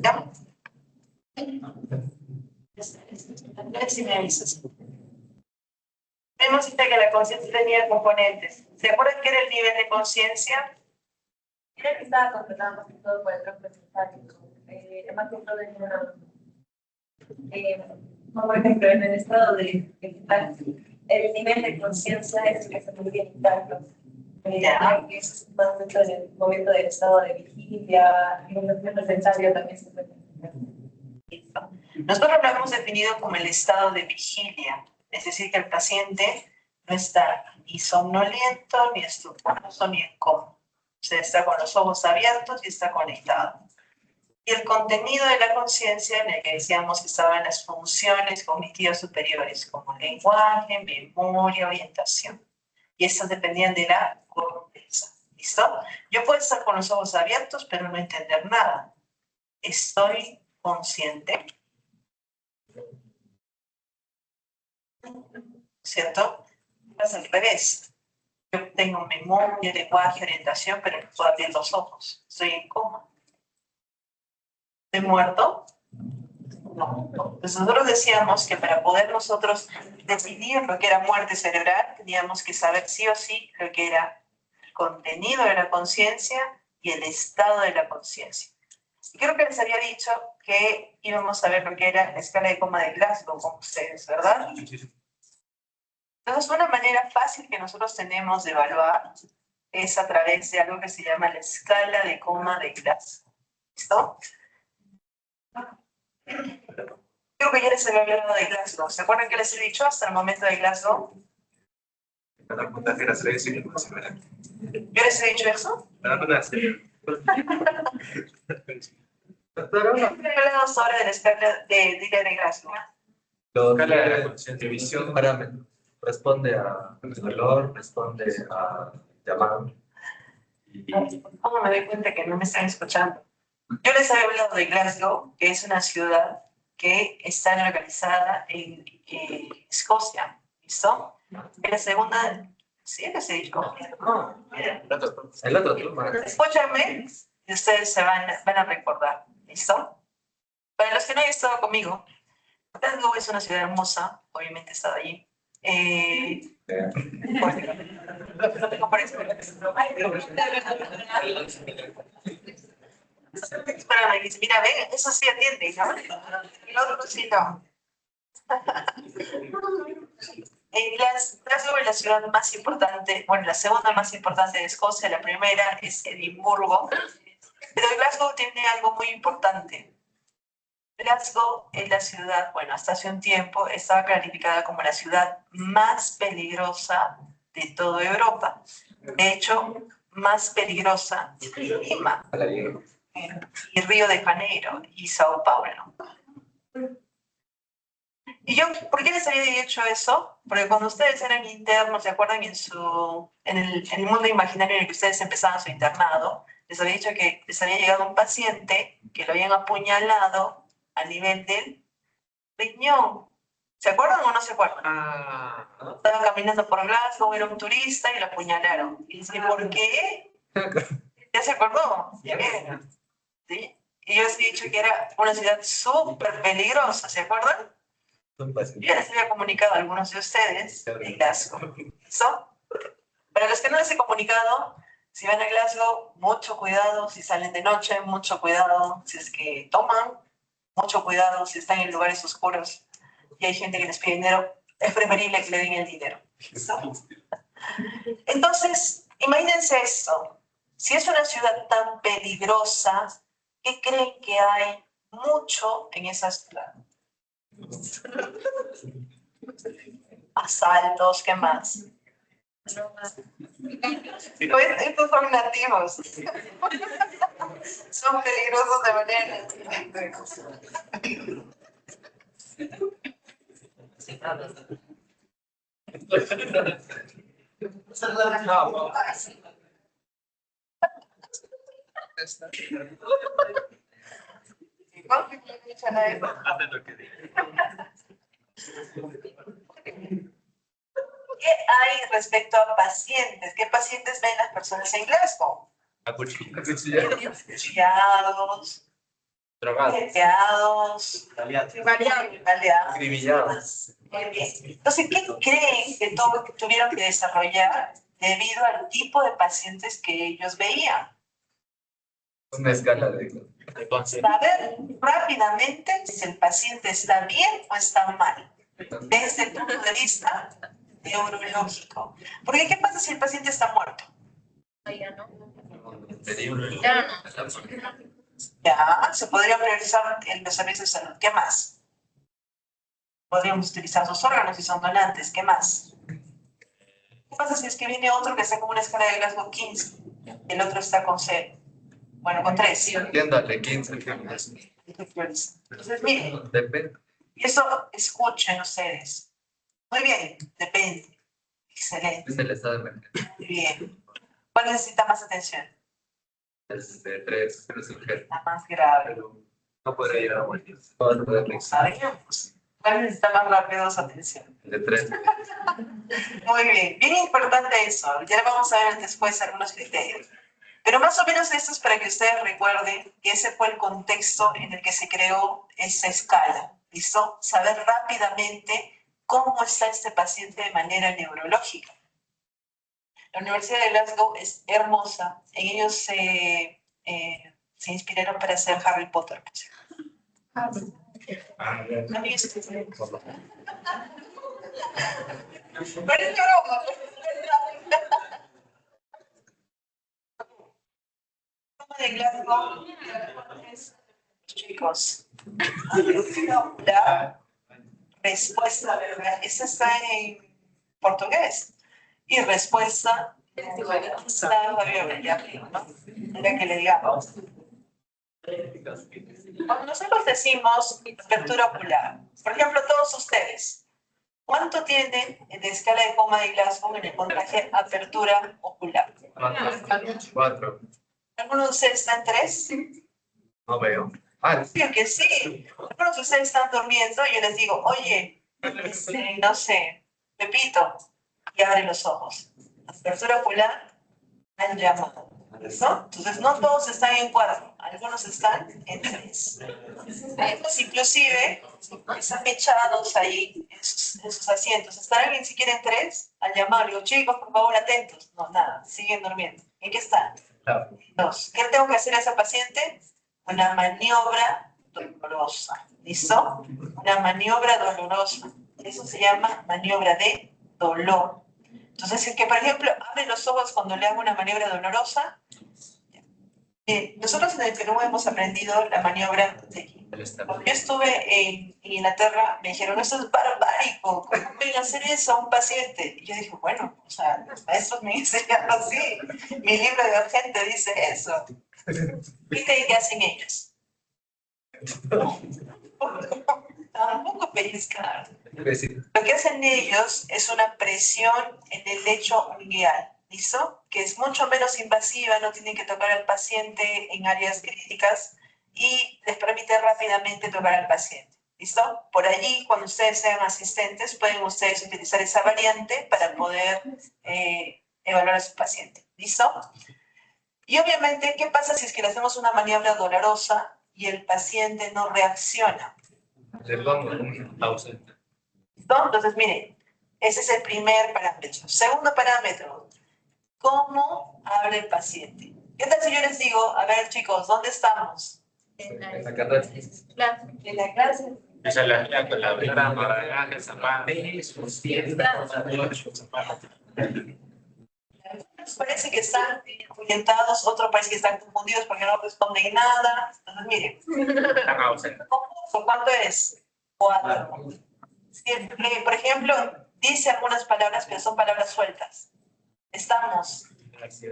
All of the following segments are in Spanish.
¿Ya? Si me avisas. Hemos visto que la conciencia tenía componentes. ¿Se acuerdan qué era el nivel de conciencia? Era que estaba controlado más que todo por el campo estático. Más que todo en una, como por ejemplo, en el estado de vegetal, el nivel de conciencia es el que se podría indicarlo. Que es más dentro del momento del estado de vigilia, y en el momento necesario también se puede indicar. Nosotros lo hemos definido como el estado de vigilia, es decir, que el paciente no está ni somnoliento, ni estuporoso, ni en coma. O sea, está con los ojos abiertos y está conectado. Y el contenido de la conciencia, en el que decíamos que estaban las funciones cognitivas superiores, como lenguaje, memoria, orientación. Y estas dependían de la corteza. ¿Listo? Yo puedo estar con los ojos abiertos, pero no entender nada. Estoy consciente, ¿cierto? Es al revés. Yo tengo memoria, lenguaje, orientación, pero no puedo abrir los ojos. Estoy en coma. ¿Estoy muerto? No. Pues nosotros decíamos que para poder nosotros definir lo que era muerte cerebral, teníamos que saber sí o sí lo que era el contenido de la conciencia y el estado de la conciencia. Y creo que les había dicho que íbamos a ver lo que era la escala de coma de Glasgow con ustedes, ¿verdad? Entonces, una manera fácil que nosotros tenemos de evaluar es a través de algo que se llama la escala de coma de Glasgow. ¿Listo? Creo que ya les había hablado de Glasgow. ¿Se acuerdan que les he dicho hasta el momento de Glasgow? ¿Yo les he dicho eso? He hablado sobre la escala de Glasgow. La división parámetro responde a dolor, responde a llamado. ¿Cómo me doy cuenta que no me están escuchando? Yo les había hablado de Glasgow, que es una ciudad que está localizada en Escocia. ¿Listo? Es la segunda. ¿Sí? ¿Les he dicho? No, el otro. Escúchame y ustedes se van a recordar. ¿Listo? Para los que no hayan estado conmigo, Glasgow es una ciudad hermosa, obviamente he estado allí. No tengo por eso. Espérame, dice, mira, ve, eso sí atiende, ¿no? El otro sí no. Glasgow es la ciudad más importante, bueno, la segunda más importante de Escocia, la primera es Edimburgo, pero Glasgow tiene algo muy importante. Glasgow es la ciudad, bueno, hasta hace un tiempo estaba calificada como la ciudad más peligrosa de toda Europa. De hecho, más peligrosa que Lima, y Río de Janeiro, y Sao Paulo. Y yo, ¿por qué les había dicho eso? Porque cuando ustedes eran internos, ¿se acuerdan? En el mundo imaginario en el que ustedes empezaban su internado, les había dicho que les había llegado un paciente que lo habían apuñalado a nivel del riñón. ¿Se acuerdan o no se acuerdan? Estaba caminando por Glasgow, era un turista y lo apuñalaron. Y dice, ¿por qué? ¿Ya se acordó? ¿Sí? Y yo les he dicho que era una ciudad súper peligrosa, ¿se acuerdan? Yo ya les había comunicado a algunos de ustedes en Glasgow. ¿Listo? Para los que no les he comunicado, si van a Glasgow, mucho cuidado si salen de noche, mucho cuidado si es que toman, mucho cuidado si están en lugares oscuros y hay gente que les pide dinero, es preferible que le den el dinero. ¿Listo? Entonces, imagínense esto. Si es una ciudad tan peligrosa, ¿qué creen que hay mucho en esa ciudad? Asaltos, ¿qué más? Estos son nativos. Son peligrosos de manera. ¿Qué hay respecto a pacientes? ¿Qué pacientes ven las personas en Glasgow? Acuchillados, Drogados. Golpeados, Baleados. baleados. Acribillados. Muy bien. Entonces, ¿qué creen que tuvieron que desarrollar debido al tipo de pacientes que ellos veían? Una escala de conciencia. Saber rápidamente si el paciente está bien o está mal, desde el punto de vista neurológico. Porque, ¿qué pasa si el paciente está muerto? Ya, se podría priorizar en los servicios de salud. ¿Qué más? Podríamos utilizar sus órganos si son donantes. ¿Qué más? ¿Qué pasa si es que viene otro que está con una escala de Glasgow 15? El otro está con 0. Bueno, con 3. Entiéndale, 15. Entonces, miren, Depende. y eso escuchen ustedes. Muy bien, depende. Excelente. Es el estado de emergencia. Muy bien. ¿Cuál necesita más atención? Es de 3, pero es urgente. La más grave. Pero no podría llegar a morir. No podría morir. Sabemos. ¿Cuál necesita más rápido su atención? De 3. Muy bien, bien importante eso. Ya vamos a ver después algunos criterios. Pero más o menos esto es para que ustedes recuerden que ese fue el contexto en el que se creó esa escala. ¿Listo? Saber rápidamente cómo está este paciente de manera neurológica. La Universidad de Glasgow es hermosa. En ellos se inspiraron para hacer Harry Potter. A mí es parece broma. De Glasgow, chicos. La respuesta, ¿verdad? Esa está en portugués. Y respuesta está ¿no? Era que le digamos. Cuando nosotros decimos apertura ocular, por ejemplo, todos ustedes, ¿cuánto tienen de escala de coma de Glasgow en el puntaje apertura ocular? 4. ¿Alguno de ustedes está en 3? No veo. Ah, Creo que sí. Algunos de ustedes están durmiendo y yo les digo, oye, no sé, Pepito, y abre los ojos. Apertura ocular, han llamado. ¿No? Entonces, no todos están en 4, algunos están en 3. Algunos inclusive están echados ahí en sus asientos. ¿Estarán ni siquiera en 3? Al llamar, digo, chicos, por favor, atentos. No, nada, siguen durmiendo. ¿En qué están? 2. ¿Qué tengo que hacer a esa paciente? Una maniobra dolorosa. ¿Listo? Una maniobra dolorosa. Eso se llama maniobra de dolor. Entonces, es que, por ejemplo, abre los ojos cuando le hago una maniobra dolorosa. Nosotros en el Perú hemos aprendido la maniobra de... Cuando yo estuve en Inglaterra, me dijeron, eso es barbárico, ¿cómo pueden hacer eso a un paciente? Y yo dije, bueno, o sea, los maestros me enseñaron así. Mi libro de urgente dice eso. ¿Qué creen que hacen ellos? Tampoco pellizcar. Lo que hacen ellos es una presión en el lecho unguial, ¿listo? Que es mucho menos invasiva, no tienen que tocar al paciente en áreas críticas y les permite rápidamente tocar al paciente, ¿listo? Por allí, cuando ustedes sean asistentes, pueden ustedes utilizar esa variante para poder evaluar a su paciente, ¿listo? Y obviamente, ¿qué pasa si es que le hacemos una maniobra dolorosa y el paciente no reacciona? Le pongo un ausente. ¿Listo? Entonces, miren, ese es el primer parámetro. Segundo parámetro, ¿cómo habla el paciente? ¿Qué tal si yo les digo, a ver chicos, ¿dónde estamos? En la carrera. En la clase. Esa es la con la brama, el zapato. Algunos parece que están orientados, otros parece que están confundidos porque no responden nada. Entonces, miren, Están ausentes. ¿cuánto es? 4. Por ejemplo, dice algunas palabras, pero son palabras sueltas. Estamos.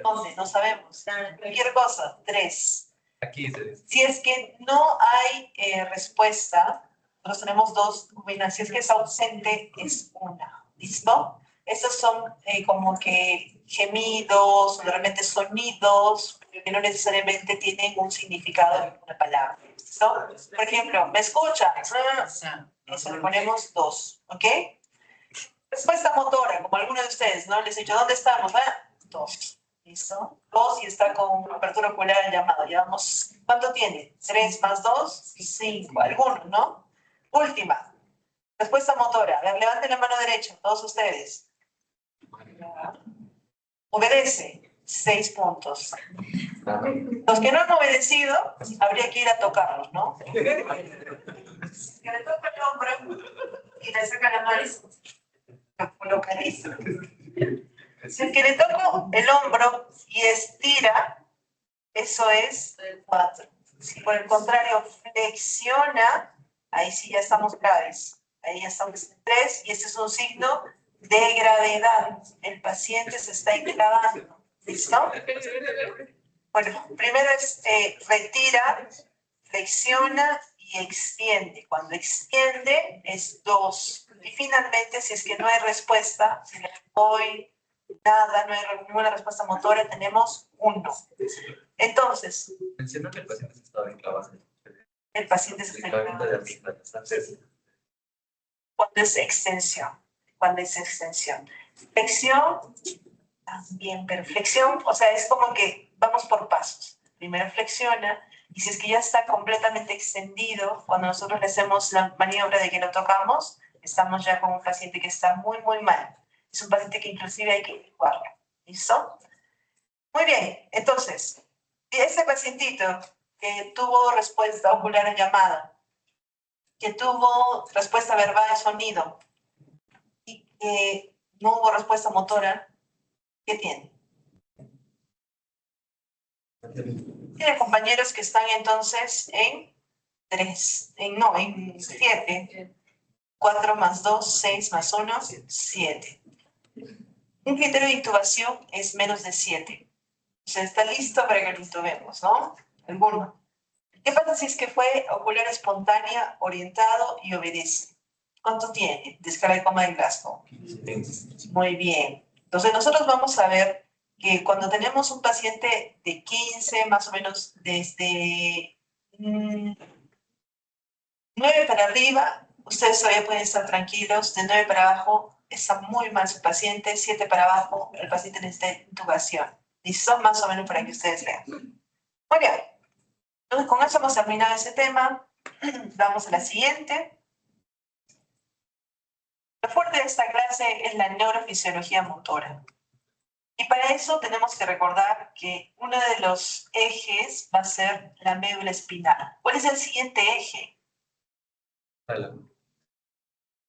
¿Dónde? No sabemos. Cualquier cosa. 3. Aquí se dice. Si es que no hay respuesta, nosotros tenemos 2 combinaciones. Si es que es ausente, es 1. ¿Listo? Estos son como que gemidos, o de repente sonidos, pero que no necesariamente tienen un significado en una palabra. ¿Listo? Por ejemplo, ¿me escucha? Eso le ponemos 2, ¿ok? Respuesta motora, como algunos de ustedes, ¿no? Les he dicho, ¿dónde estamos? 2. ¿Listo? 2 y está con apertura ocular el llamado. Llevamos ¿Cuánto tiene? 3 más 2, 5. Algunos, ¿no? Última. Respuesta motora. A ver, levanten la mano derecha, todos ustedes. Obedece. 6 puntos. Los que no han obedecido, habría que ir a tocarlos, ¿no? Que le toca el hombro y le saca la mano. Lo localiza. Si el que le toco el hombro y estira, eso es 4. Si por el contrario flexiona, ahí sí ya estamos graves. Ahí ya estamos en 3 y este es un signo de gravedad. El paciente se está enclavando. ¿Listo? Bueno, primero es retira, flexiona y extiende. Cuando extiende es 2. Y finalmente, si es que no hay respuesta, si le doy nada, no hay ninguna respuesta motora, tenemos 1. Entonces, Mencionó que el paciente se estaba enclavando. el paciente se está enclavando. Cuando es extensión. Cuando es extensión. Flexión, también, pero flexión, o sea, es como que vamos por pasos. Primero flexiona, y si es que ya está completamente extendido, cuando nosotros le hacemos la maniobra de que lo tocamos, estamos ya con un paciente que está muy, muy mal. Es un paciente que inclusive hay que evacuarlo. ¿Listo? Muy bien, entonces, ese pacientito que tuvo respuesta ocular en llamada, que tuvo respuesta verbal en sonido, y que no hubo respuesta motora, ¿qué tiene? Tiene compañeros que están entonces en 3, en 7. 4 más 2, 6 más 1, 7. Un criterio de intubación es menos de 7. O sea, está listo para que lo intubemos, ¿no? ¿Alguno? ¿Qué pasa si es que fue ocular espontánea, orientado y obedece? ¿Cuánto tiene? Descarga de coma del Glasgow. Muy bien. Entonces nosotros vamos a ver que cuando tenemos un paciente de 15, más o menos desde 9 para arriba, ustedes todavía pueden estar tranquilos. De 9 para abajo está muy mal su paciente. 7 para abajo, el paciente necesita intubación. ¿Listo? Más o menos para que ustedes vean. Muy bien. Entonces con eso hemos terminado ese tema. Vamos a la siguiente. Lo fuerte de esta clase es la neurofisiología motora. Y para eso tenemos que recordar que uno de los ejes va a ser la médula espinal. ¿Cuál es el siguiente eje?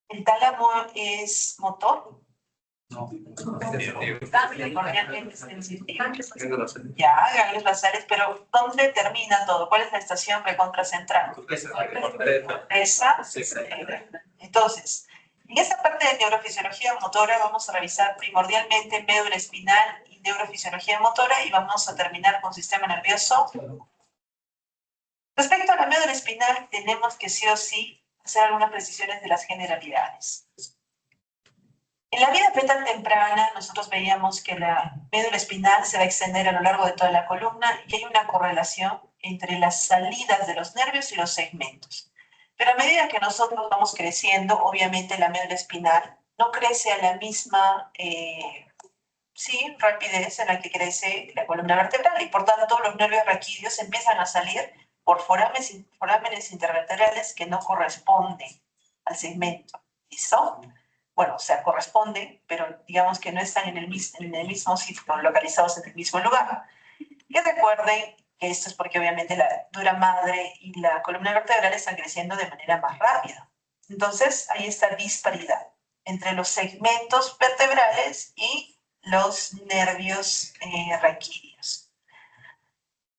¿El tálamo es motor? No. Cordialmente sensitivo. Ya, ganglios basales, pero ¿dónde termina todo? ¿Cuál es la estación recontracentral? Esa. Entonces, en esta parte de neurofisiología motora vamos a revisar primordialmente médula espinal y neurofisiología motora y vamos a terminar con sistema nervioso. Respecto a la médula espinal, tenemos que sí o sí hacer algunas precisiones de las generalidades. En la vida fetal temprana, nosotros veíamos que la médula espinal se va a extender a lo largo de toda la columna y hay una correlación entre las salidas de los nervios y los segmentos. Pero a medida que nosotros vamos creciendo, obviamente la médula espinal no crece a la misma rapidez en la que crece la columna vertebral y por tanto los nervios raquídeos empiezan a salir por forámenes intervertebrales que no corresponden al segmento. ¿Listo? Bueno, o sea, corresponden, pero digamos que no están en el mismo sitio, localizados en el mismo lugar. Y recuerden que esto es porque obviamente la dura madre y la columna vertebral están creciendo de manera más rápida. Entonces, hay esta disparidad entre los segmentos vertebrales y los nervios raquídeos.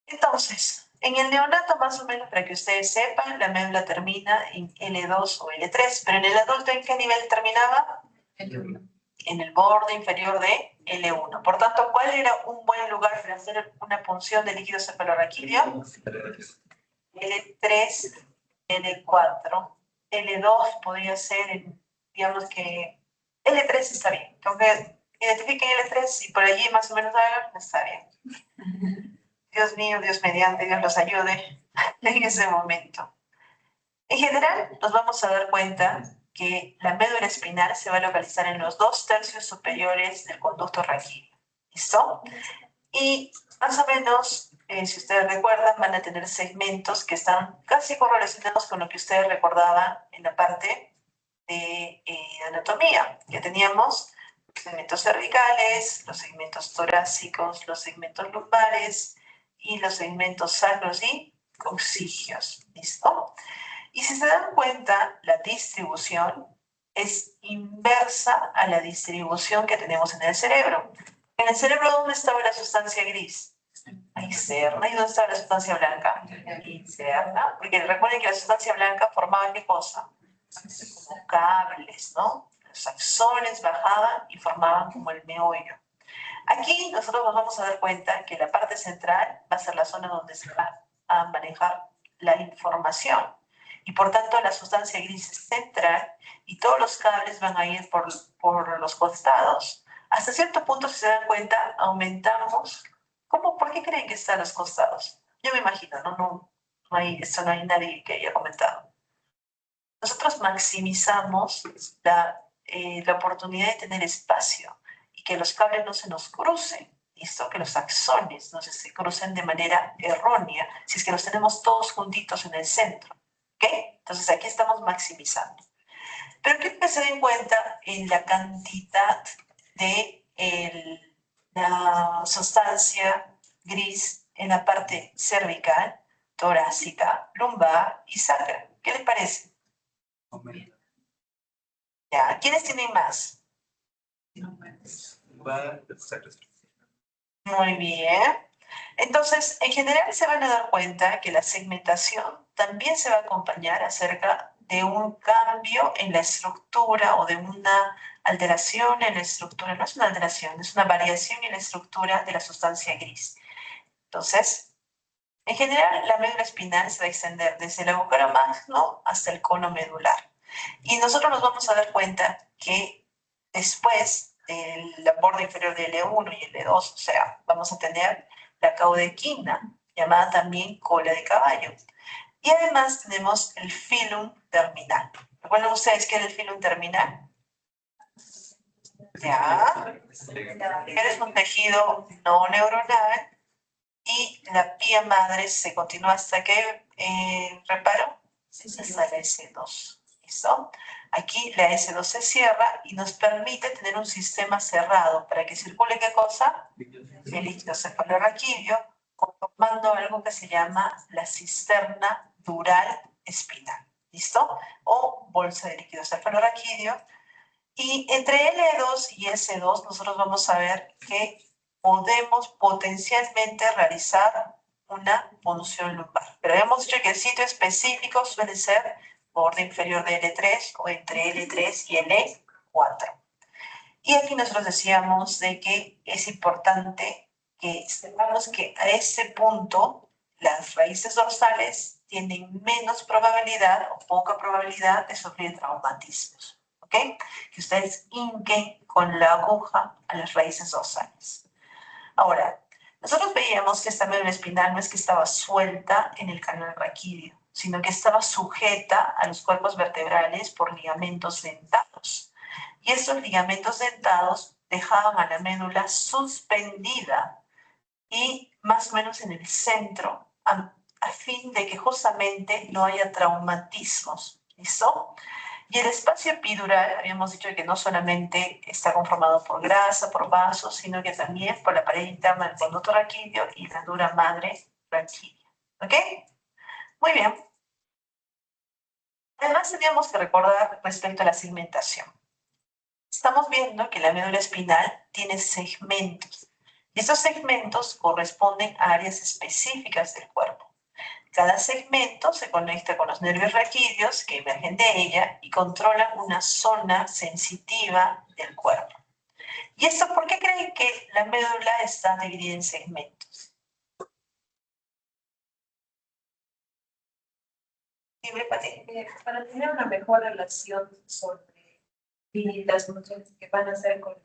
Entonces, en el neonato, más o menos, para que ustedes sepan, la médula termina en L2 o L3, pero en el adulto, ¿en qué nivel terminaba? L1. En el borde inferior de L1. Por tanto, ¿cuál era un buen lugar para hacer una punción de líquido cefalorraquídeo? L3, L4. L2 podría ser, digamos que L3 está bien. Entonces, identifiquen L3 y por allí más o menos está bien. Dios mío, Dios mediante, Dios los ayude en ese momento. En general, nos vamos a dar cuenta que la médula espinal se va a localizar en los 2/3 superiores del conducto raquídeo. ¿Listo? Y más o menos si ustedes recuerdan, van a tener segmentos que están casi correlacionados con lo que ustedes recordaban en la parte de anatomía, que teníamos los segmentos cervicales, los segmentos torácicos, los segmentos lumbares y los segmentos sacros y coccygeos. ¿Listo? Y si se dan cuenta, la distribución es inversa a la distribución que tenemos en el cerebro. En el cerebro, ¿dónde estaba la sustancia gris? Externa. ¿Y dónde estaba la sustancia blanca? Interna. Porque recuerden que la sustancia blanca formaba ¿qué cosa? Como cables, ¿no? Los axones bajaban y formaban como el meollo. Aquí nosotros nos vamos a dar cuenta que la parte central va a ser la zona donde se va a manejar la información. Y por tanto la sustancia gris es central y todos los cables van a ir por los costados. Hasta cierto punto, si se dan cuenta, aumentamos. ¿Cómo? ¿Por qué creen que están los costados? Yo me imagino, no hay nadie que haya comentado. Nosotros maximizamos la oportunidad de tener espacio y que los cables no se nos crucen, ¿listo? Que los axones no se crucen de manera errónea, si es que los tenemos todos juntitos en el centro, ¿ok? Entonces aquí estamos maximizando. Pero quiero que se den cuenta en la cantidad de la sustancia gris en la parte cervical, torácica, lumbar y sacra. ¿Qué les parece? Ya, ¿quiénes tienen más? Muy bien. Entonces, en general se van a dar cuenta que la segmentación también se va a acompañar acerca de un cambio en la estructura o de una alteración en la estructura. No es una alteración, es una variación en la estructura de la sustancia gris. Entonces, en general, la médula espinal se va a extender desde el agujero magno hasta el cono medular. Y nosotros nos vamos a dar cuenta que después del borde inferior del L1 y el L2, o sea, vamos a tener la caudequina, llamada también cola de caballo. Y además tenemos el filum terminal. ¿Recuerdan ustedes qué es el filum terminal? Ya. Es un tejido no neuronal y la vía madre se continúa hasta que, reparo, hasta la S2. ¿Listo? Aquí la S2 se cierra y nos permite tener un sistema cerrado para que circule ¿qué cosa? El líquido cefalorraquídeo, formando algo que se llama la cisterna dural espinal. ¿Listo? O bolsa de líquido cefalorraquídeo. Y entre L2 y S2 nosotros vamos a ver que podemos potencialmente realizar una punción lumbar. Pero hemos dicho que el sitio específico suele ser borde inferior de L3 o entre L3 y L4. Y aquí nosotros decíamos de que es importante que sepamos que a ese punto las raíces dorsales tienen menos probabilidad o poca probabilidad de sufrir traumatismos. ¿Ok? Que ustedes hinquen con la aguja a las raíces dorsales. Ahora, nosotros veíamos que esta médula espinal no es que estaba suelta en el canal raquídeo, sino que estaba sujeta a los cuerpos vertebrales por ligamentos dentados. Y estos ligamentos dentados dejaban a la médula suspendida y más o menos en el centro, a fin de que justamente no haya traumatismos. ¿Listo? Y el espacio epidural, habíamos dicho que no solamente está conformado por grasa, por vasos, sino que también por la pared interna del conducto raquídeo y la dura madre raquídea. ¿Ok? Muy bien. Además, teníamos que recordar respecto a la segmentación. Estamos viendo que la médula espinal tiene segmentos. Y estos segmentos corresponden a áreas específicas del cuerpo. Cada segmento se conecta con los nervios raquídeos que emergen de ella y controlan una zona sensitiva del cuerpo. ¿Y esto por qué creen que la médula está dividida en segmentos? Para tener una mejor relación sobre las funciones que van a hacer con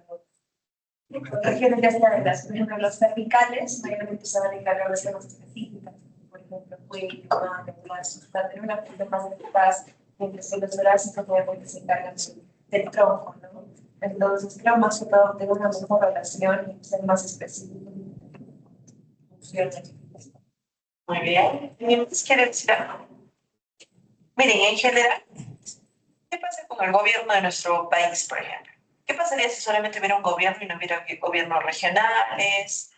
los regiones ya sea de las los cervicales, mayormente se van a encargar de zonas específicas, por ejemplo, cuello, mano, brazos, para tener una función más eficaz, mientras que los torácicos obviamente se encargan del tronco, ¿no? Entonces, creo más que todo tener una mejor relación y ser más específico. Funciones. Muy bien. ¿Alguien más quiere decir algo? Miren, en general, ¿qué pasa con el gobierno de nuestro país, por ejemplo? ¿Qué pasaría si solamente hubiera un gobierno y no hubiera gobiernos regionales?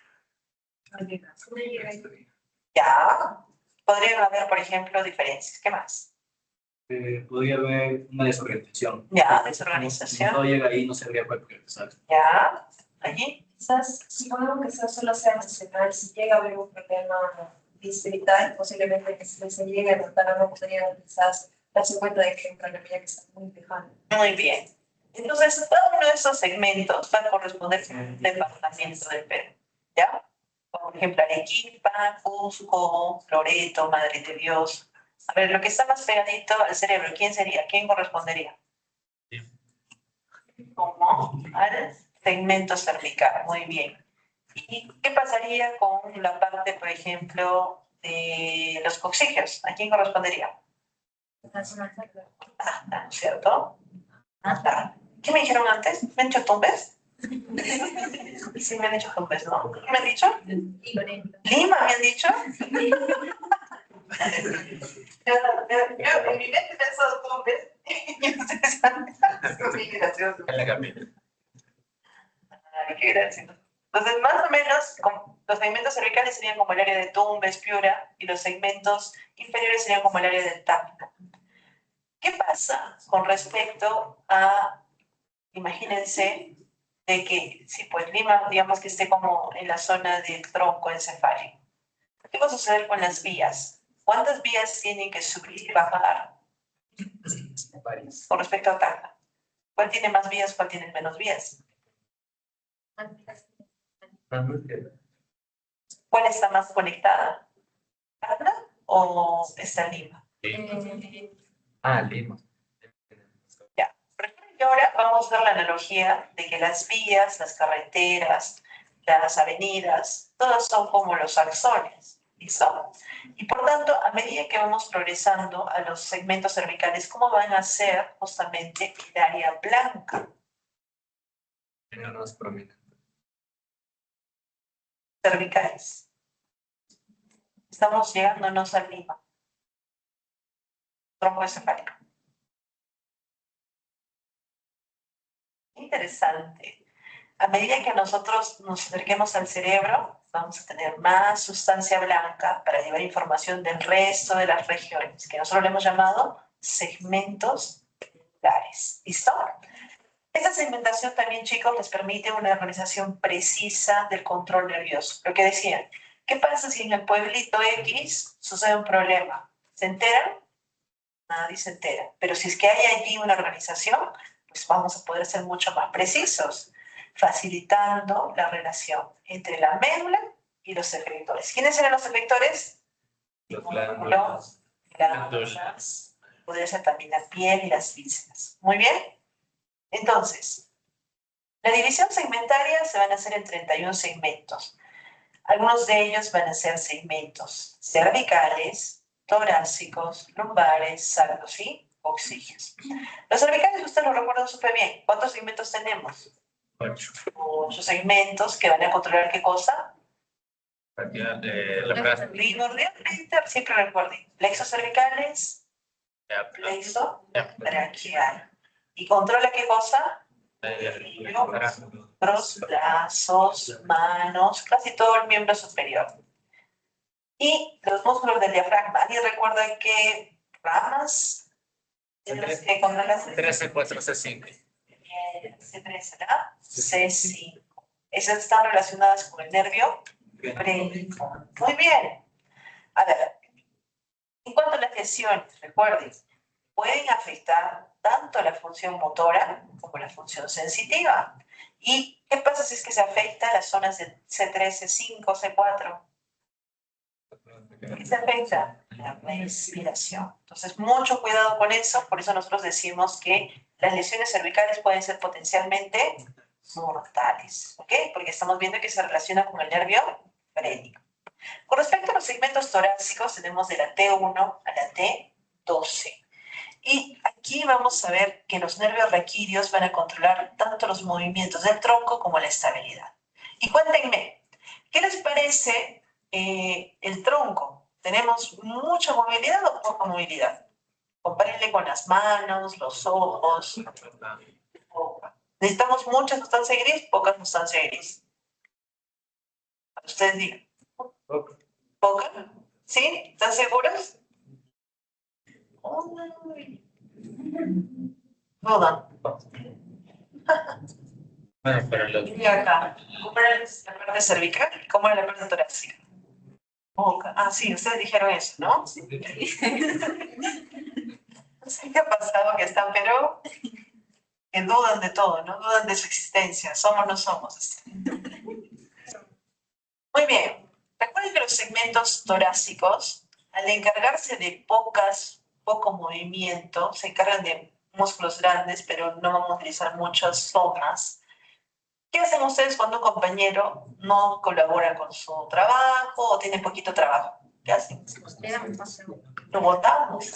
Ya. Podrían haber, por ejemplo, diferencias. ¿Qué más? Podría haber una desorientación. Ya, Si desorganización. todo llega ahí, no sabría cuál priorizar. Ya. Allí. Quizás, supongamos que eso solo sea nacional, si llega a haber un problema distrital, posiblemente que se llegue a notar, no podría quizás darse cuenta de que hay un problema ya que está muy lejano. Muy bien. Entonces, cada uno de esos segmentos va a corresponder a un departamento del Perú. ¿Ya? Por ejemplo, Arequipa, Cusco, Loreto, Madre de Dios. A ver, lo que está más pegadito al cerebro, ¿quién sería? ¿Quién correspondería? Como al segmento cervical. Muy bien. ¿Y qué pasaría con la parte, por ejemplo, de los coxígeos? ¿A quién correspondería? ¿No es cierto? ¿Qué me dijeron antes? ¿Me han dicho tumbes? Sí, me han dicho tumbes, ¿no? ¿Qué me han dicho? ¿Lima me han dicho? Yo en mi mente he pensado tumbes y ustedes han pensado muy gracioso. En la camina. Ay, qué gracioso. Entonces, más o menos, los segmentos cervicales serían como el área de Tumbes, Piura, y los segmentos inferiores serían como el área del Tacna. ¿Qué pasa con respecto a, imagínense, de que si pues Lima, digamos que esté como en la zona del tronco encefálico? ¿Qué va a suceder con las vías? ¿Cuántas vías tienen que subir y bajar Varias. con respecto a Tacna? ¿Cuál tiene más vías, cuál tiene menos vías? ¿Cuál está más conectada? ¿Tacna o está Lima? Lima. Ya. Recuerden que ahora vamos a ver la analogía de que las vías, las carreteras, las avenidas, todas son como los axones. ¿Listo? Y por tanto, a medida que vamos progresando a los segmentos cervicales, ¿cómo van a ser justamente el área blanca? Menos prominente. Cervicales. Estamos llegándonos a Lima. Tronco encefálico. Interesante. A medida que nosotros nos acerquemos al cerebro, vamos a tener más sustancia blanca para llevar información del resto de las regiones, que nosotros le hemos llamado segmentos celulares. ¿Listo? Esta segmentación también, chicos, les permite una organización precisa del control nervioso. Lo que decían, ¿qué pasa si en el pueblito X sucede un problema? ¿Se enteran? Nadie se entera. Pero si es que hay allí una organización, pues vamos a poder ser mucho más precisos, facilitando la relación entre la médula y los efectores. ¿Quiénes eran los efectores? Los Glándulas, podría ser también la piel y las vísceras. Muy bien. Entonces, la división segmentaria se van a hacer en 31 segmentos. Algunos de ellos van a ser segmentos cervicales, torácicos, lumbares, sacros y coxígeos. Los cervicales ustedes lo recuerdan súper bien. ¿Cuántos segmentos tenemos? 8. 8 segmentos que van a controlar qué cosa. Primordialmente, siempre recuerden, plexos cervicales, plexo braquial. ¿Y controla qué cosa? Hombros, brazos, manos, casi todo el miembro superior. Y los músculos del diafragma. ¿Y recuerda qué ramas en las que controlan? C3, C4, C5. C3, ¿verdad? C5. Esas están relacionadas con el nervio frénico. Muy bien. A ver, en cuanto a las lesiones, recuerden, pueden afectar tanto la función motora como la función sensitiva. ¿Y qué pasa si es que se afecta las zonas de C3, C5, C4? ¿Qué se afecta? La respiración. Entonces, mucho cuidado con eso. Por eso nosotros decimos que las lesiones cervicales pueden ser potencialmente mortales. ¿Ok? Porque estamos viendo que se relaciona con el nervio frénico. Con respecto a los segmentos torácicos, tenemos de la T1 a la T12. Y aquí vamos a ver que los nervios raquídeos van a controlar tanto los movimientos del tronco como la estabilidad. Y cuéntenme, ¿qué les parece el tronco? ¿Tenemos mucha movilidad o poca movilidad? Compárenle con las manos, los ojos. Poca. ¿Necesitamos mucha sustancia gris? Poca sustancia gris. Ustedes digan. ¿Poca? ¿Sí? ¿Están seguros? Uy. Dudan. Bueno, pero lo Y acá, recuperan la parte cervical, ¿cómo era la parte torácica? Boca. Ah, sí, ustedes dijeron eso, ¿no? No sé qué ha pasado que están, pero que dudan de todo, ¿no? Dudan de su existencia, somos o no somos. Muy bien. Recuerden que los segmentos torácicos, al encargarse de poco movimiento, se encargan de músculos grandes, pero no vamos a utilizar muchas zonas. ¿Qué hacen ustedes cuando un compañero no colabora con su trabajo o tiene poquito trabajo? ¿Qué hacen? Lo botamos.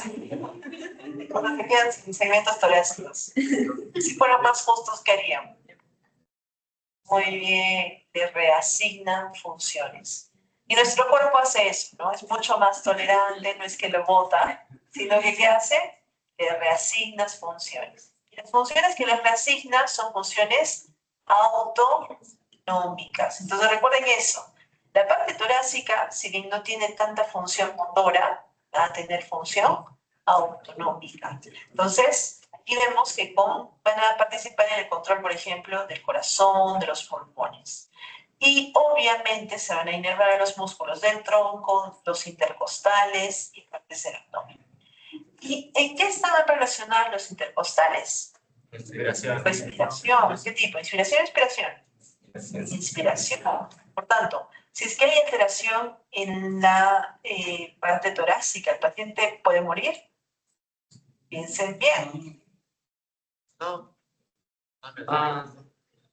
Cuando se quedan sin segmentos torácicos. Si fueran más justos, ¿qué harían? Muy bien, le reasignan funciones. Y nuestro cuerpo hace eso, ¿no? Es mucho más tolerante, no es que lo bota, sino que ¿qué hace? Le reasignas funciones. Y las funciones que le reasignas son funciones autonómicas. Entonces recuerden eso. La parte torácica, si bien no tiene tanta función motora, va a tener función autonómica. Entonces, aquí vemos que van a participar en el control, por ejemplo, del corazón, de los pulmones. Y obviamente se van a inervar los músculos del tronco, los intercostales y partes del abdomen. ¿Y en qué estaban relacionados los intercostales? Respiración. Respiración. ¿Qué tipo? ¿Inspiración o expiración? Inspiración. Por tanto, si es que hay alteración en la parte torácica, ¿el paciente puede morir? Piensen bien. No.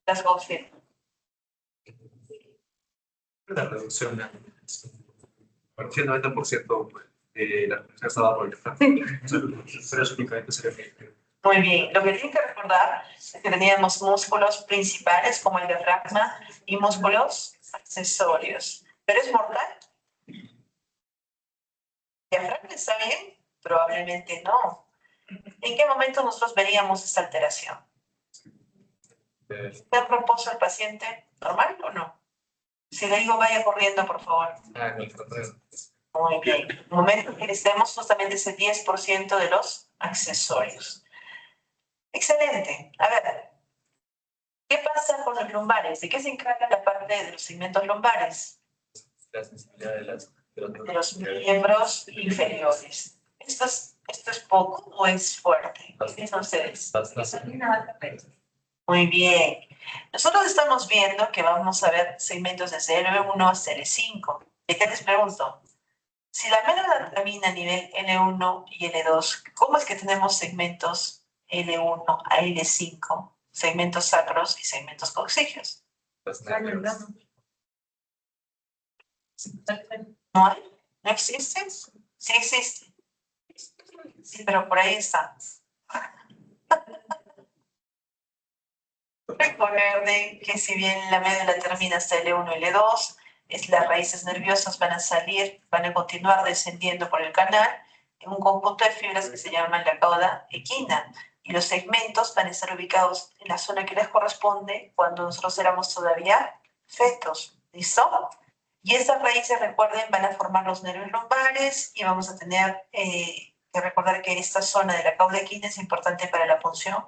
Las confirmo. La reducción del 90% de la reducción estaba por el pero eso únicamente sería Muy bien. Lo que tienen que recordar es que teníamos músculos principales como el diafragma y músculos accesorios. ¿Pero es mortal? ¿Diafragma está bien? Probablemente no. ¿En qué momento nosotros veríamos esta alteración? ¿Qué reposo al paciente? ¿Normal o no? Si le digo vaya corriendo, por favor. Con el correo. Muy bien. En el momento que necesitemos justamente ese 10% de los accesorios. Excelente. A ver, ¿qué pasa con los lumbares? ¿De qué se encarga la parte de los segmentos lumbares? La sensibilidad De los miembros inferiores. ¿Esto es poco o es fuerte? ¿Qué piensan ustedes? Muy bien. Nosotros estamos viendo que vamos a ver segmentos desde L1 hasta L5. ¿De qué les pregunto? Si la médula termina a nivel L1 y L2, ¿cómo es que tenemos segmentos L1 a L5? Segmentos sacros y segmentos coxígeos. ¿No hay? ¿No existe? Sí existe. Sí, pero por ahí está. Recuerden que si bien la médula termina hasta L1 y L2, las raíces nerviosas van a salir, van a continuar descendiendo por el canal en un conjunto de fibras que se llaman la cauda equina. Y los segmentos van a estar ubicados en la zona que les corresponde cuando nosotros éramos todavía fetos. ¿Listo? Y estas raíces, recuerden, van a formar los nervios lumbares y vamos a tener que recordar que esta zona de la cauda equina es importante para la función.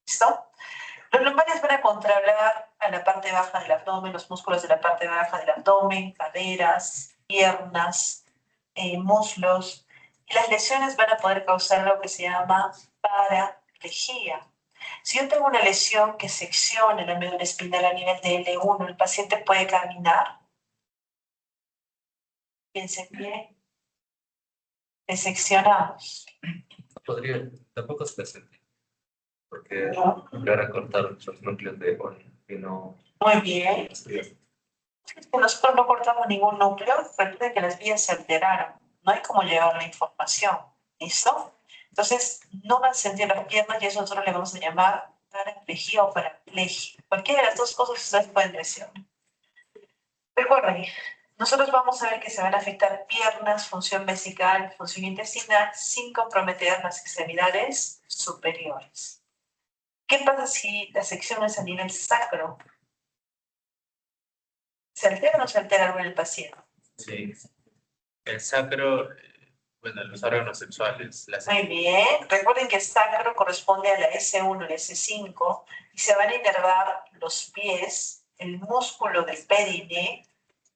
¿Listo? Los lumbares van a contrarrestar a la parte baja del abdomen, los músculos de la parte baja del abdomen, caderas, piernas, muslos. Y las lesiones van a poder causar lo que se llama paraplegia. Si yo tengo una lesión que secciona la médula espinal a nivel de L1, ¿el paciente puede caminar? Piensen bien. Le seccionamos. Podría, tampoco es presente, porque ¿No? llegar a cortar los núcleos de y no. Muy bien. Nosotros no cortamos ningún núcleo, recuerden que las vías se alteraron, no hay cómo llevar la información, ¿listo? Entonces, no van a sentir las piernas y eso nosotros le vamos a llamar paraplegia o paraplegia. Cualquiera de las dos cosas ustedes pueden decir. Recuerden, nosotros vamos a ver que se van a afectar piernas, función vesical, función intestinal, sin comprometer las extremidades superiores. ¿Qué pasa si la sección es a nivel sacro? ¿Se altera o no se altera algo en el paciente? Sí. El sacro, bueno, los órganos sexuales. Muy bien. Recuerden que el sacro corresponde a la S1 y la S5 y se van a inervar los pies, el músculo del périneo,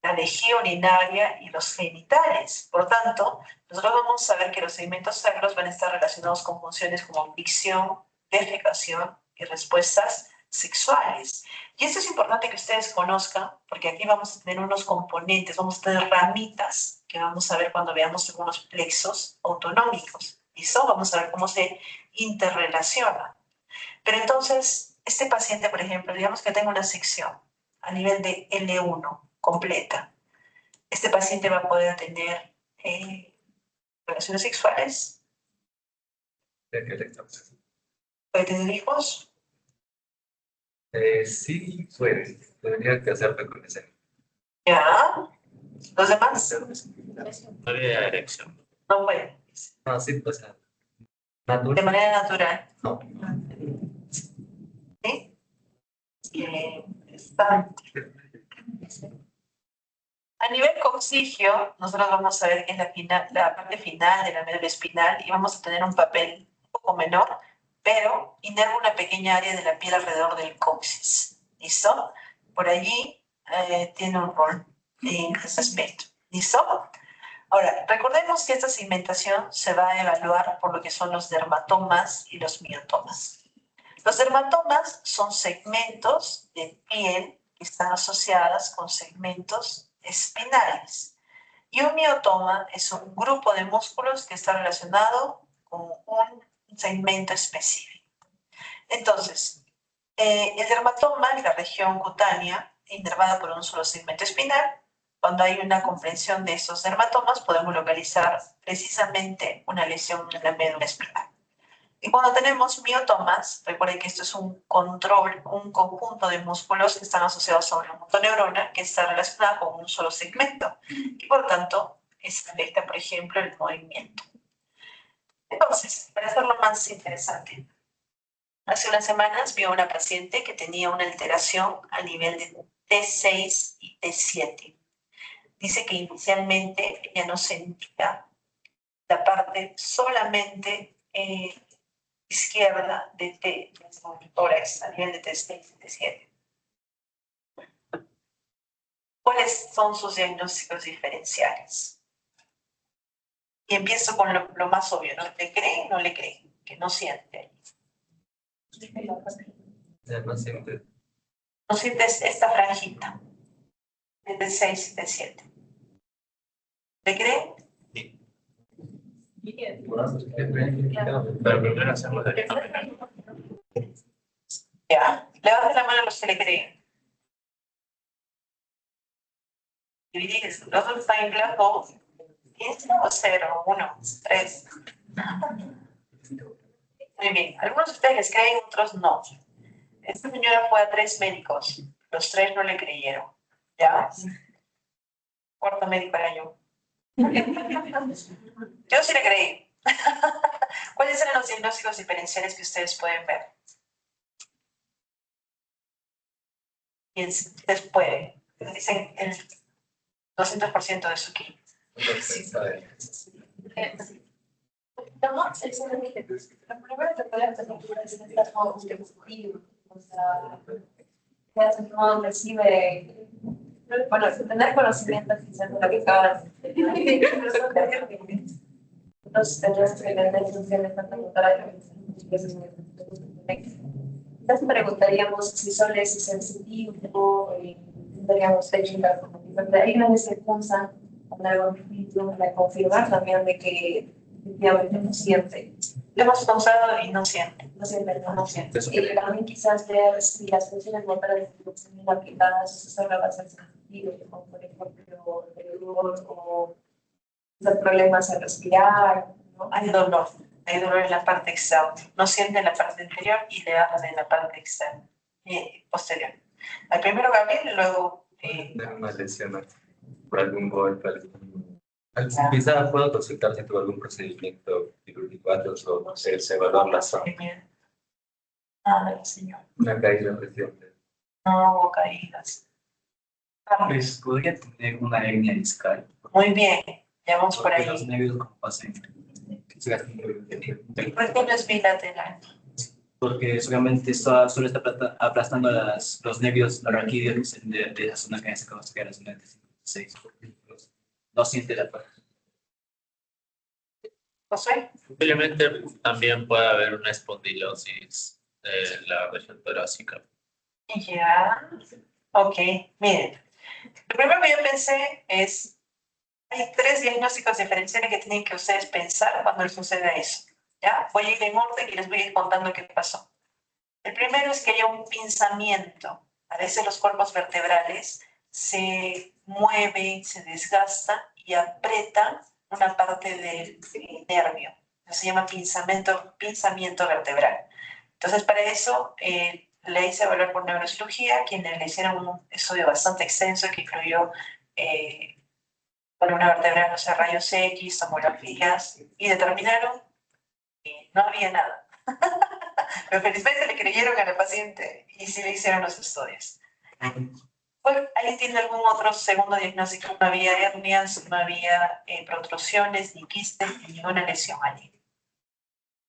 la vejiga urinaria y los genitales. Por tanto, nosotros vamos a ver que los segmentos sacros van a estar relacionados con funciones como micción, defecación y respuestas sexuales. Y esto es importante que ustedes conozcan, porque aquí vamos a tener unos componentes, vamos a tener ramitas que vamos a ver cuando veamos algunos plexos autonómicos. ¿Listo? Vamos a ver cómo se interrelaciona. Pero entonces, este paciente, por ejemplo, digamos que tenga una sección a nivel de L1 completa. Este paciente va a poder tener relaciones sexuales, puede tener hijos. Sí, puede. Tendría que hacerlo con ese. Ya. Los demás No había erección. no pueden. No, sí, pues. De Natural. manera natural. No. ¿Sí? Está. A nivel coxigio, nosotros vamos a ver que es la parte final de la médula espinal y vamos a tener un papel un poco menor, pero inerva una pequeña área de la piel alrededor del coxis. ¿Listo? Por allí tiene un rol en ese aspecto. ¿Listo? Ahora, recordemos que esta segmentación se va a evaluar por lo que son los dermatomas y los miotomas. Los dermatomas son segmentos de piel que están asociadas con segmentos espinales. Y un miotoma es un grupo de músculos que está relacionado con un segmento específico. Entonces, el dermatoma es la región cutánea inervada por un solo segmento espinal. Cuando hay una comprensión de estos dermatomas, podemos localizar precisamente una lesión en la médula espinal. Y cuando tenemos miotomas, recuerden que esto es un control, un conjunto de músculos que están asociados a una motoneurona que está relacionada con un solo segmento y por tanto afecta, por ejemplo, el movimiento. Entonces, para hacerlo más interesante, hace unas semanas vi a una paciente que tenía una alteración a nivel de T6 y T7. Dice que inicialmente ella no sentía la parte solamente izquierda de T, de tórax, a nivel de T6 y T7. ¿Cuáles son sus diagnósticos diferenciales? Y empiezo con lo más obvio, ¿no? ¿Le cree o no le cree? Que no siente. No siempre. No sientes esta franjita de T6 y T7. ¿Le cree? Sí. Pero primero hacemos el Ya. Levante la mano a los que le creen. Dividir. Los dos están en blanco. 15 o 0, 1, 3. Muy bien. Algunos de ustedes les creen, otros no. Esta señora fue a 3 médicos. Los 3 no le creyeron. ¿Ya? Cuarto médico era yo. Yo sí le creí. ¿Cuáles eran los diagnósticos diferenciales que ustedes pueden ver? Y ustedes pueden. Dicen el 200% de su kit. La primera temporada de cultura es que está todo positivo, o sea, no recibe, bueno, tener conocimiento quizás de lo que acabas de decir. Entonces tendrías que entender funciones tanto motoras quizás preguntaríamos si son es sensitivo y tendríamos técnicas como que hay una vez que pulsan con algo distinto para confirmar también de que efectivamente no siente. Lo hemos pausado y no siente. No siente, No siente. y también quizás ver si las funciones motoras están aplicadas, eso va a ser sensitivo, como por ejemplo el dolor o los problemas al respirar, ¿no? Hay dolor. Hay dolor en la parte externa. No siente en la parte interior y le arde en la parte externa y posterior. Al primero Gabriel y luego. Una lesión. por algún golpe, quizá puedo consultar si tuvo algún procedimiento quirúrgico antes o no sé, se evaluar la zona. Nada, señor. Una caída reciente. No hubo caídas. Pues podría tener una hernia discal. Muy bien, ya vamos por Porque los ahí. nervios como pasan. ¿Por qué no es bilateral? Porque solamente está, solo está aplastando los nervios raquídeos de esa zona que en este caso que era la zona de 56. No siente la parte. ¿José? Posiblemente también puede haber una espondilosis de la región torácica. Ya. Ok, miren. Lo primero que yo pensé es, hay 3 diagnósticos diferenciales que tienen que ustedes pensar cuando les suceda eso. ¿Ya? Voy a ir en orden y les voy a ir contando qué pasó. El primero es que haya un pinzamiento. A veces los cuerpos vertebrales se mueven, se desgastan y apretan una parte del nervio. Eso se llama pinzamiento vertebral. Entonces, para eso le hice evaluar por neurocirugía, quienes le hicieron un estudio bastante extenso que incluyó columna vertebral, o sea, rayos X, tomografías, y determinaron que no había nada. Pero felizmente le creyeron a la paciente y sí le hicieron los estudios. Bueno, ¿alguien tiene algún otro segundo diagnóstico? No había hernias, no había protrusiones, ni quistes, ni ninguna lesión allí.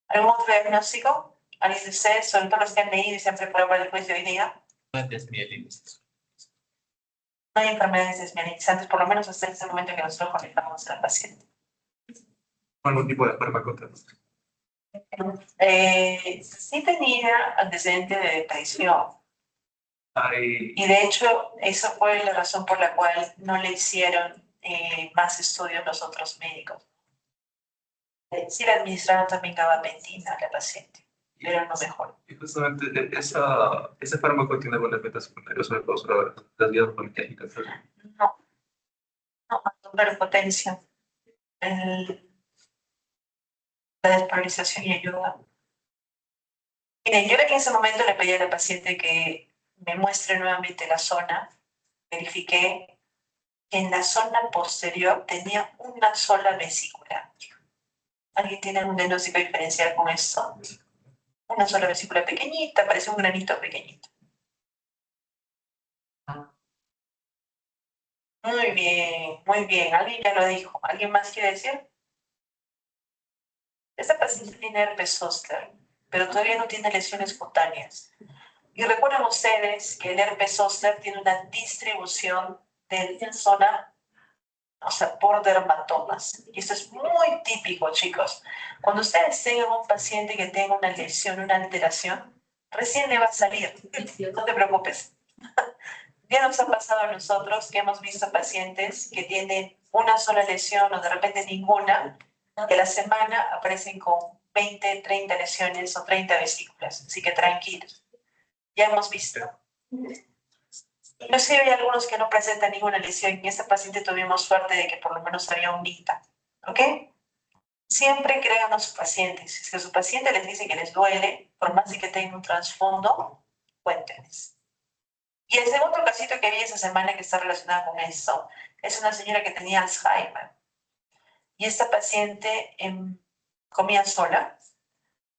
¿Algún otro diagnóstico? ¿Alguien de ustedes, sobre todo los que han leído y se han preparado para el juicio de hoy día? No es desmielitis. No hay enfermedades desmielizantes, por lo menos hasta ese momento que nosotros conectamos al paciente. ¿Algún tipo de fármaco? Sí tenía antecedentes de depresión. Y de hecho, esa fue la razón por la cual no le hicieron más estudios los otros médicos. Sí le administraron también gabapentina a la paciente, pero no mejoró. Y justamente ese fármaco tiene buenas efectos secundarios, sobre todo sobre las vías bronquiales. No, no, superpotencia. La despolarización y ayuda. Miren, yo en ese momento le pedí a la paciente que me muestre nuevamente la zona. Verifiqué que en la zona posterior tenía una sola vesícula. ¿Alguien tiene algún diagnóstico diferencial con esto? Una sola vesícula pequeñita, parece un granito pequeñito. Muy bien, muy bien. Alguien ya lo dijo. ¿Alguien más quiere decir? Esta paciente tiene herpes zóster, pero todavía no tiene lesiones cutáneas. Y recuerden ustedes que el herpes zóster tiene una distribución de zona, o sea, por dermatomas. Y esto es muy típico, chicos. Cuando ustedes tengan un paciente que tenga una lesión, una alteración, recién le va a salir. No te preocupes. Ya nos ha pasado a nosotros que hemos visto pacientes que tienen una sola lesión o de repente ninguna, que a la semana aparecen con 20, 30 lesiones o 30 vesículas. Así que tranquilos. Ya hemos visto. Inclusive hay algunos que no presentan ninguna lesión. En esta paciente tuvimos suerte de que por lo menos había un NITA. ¿Ok? Siempre crean a sus pacientes. Si a su paciente les dice que les duele, por más de que tenga un trasfondo, cuéntenles. Y el segundo casito que vi esa semana que está relacionado con esto es una señora que tenía Alzheimer. Y esta paciente comía sola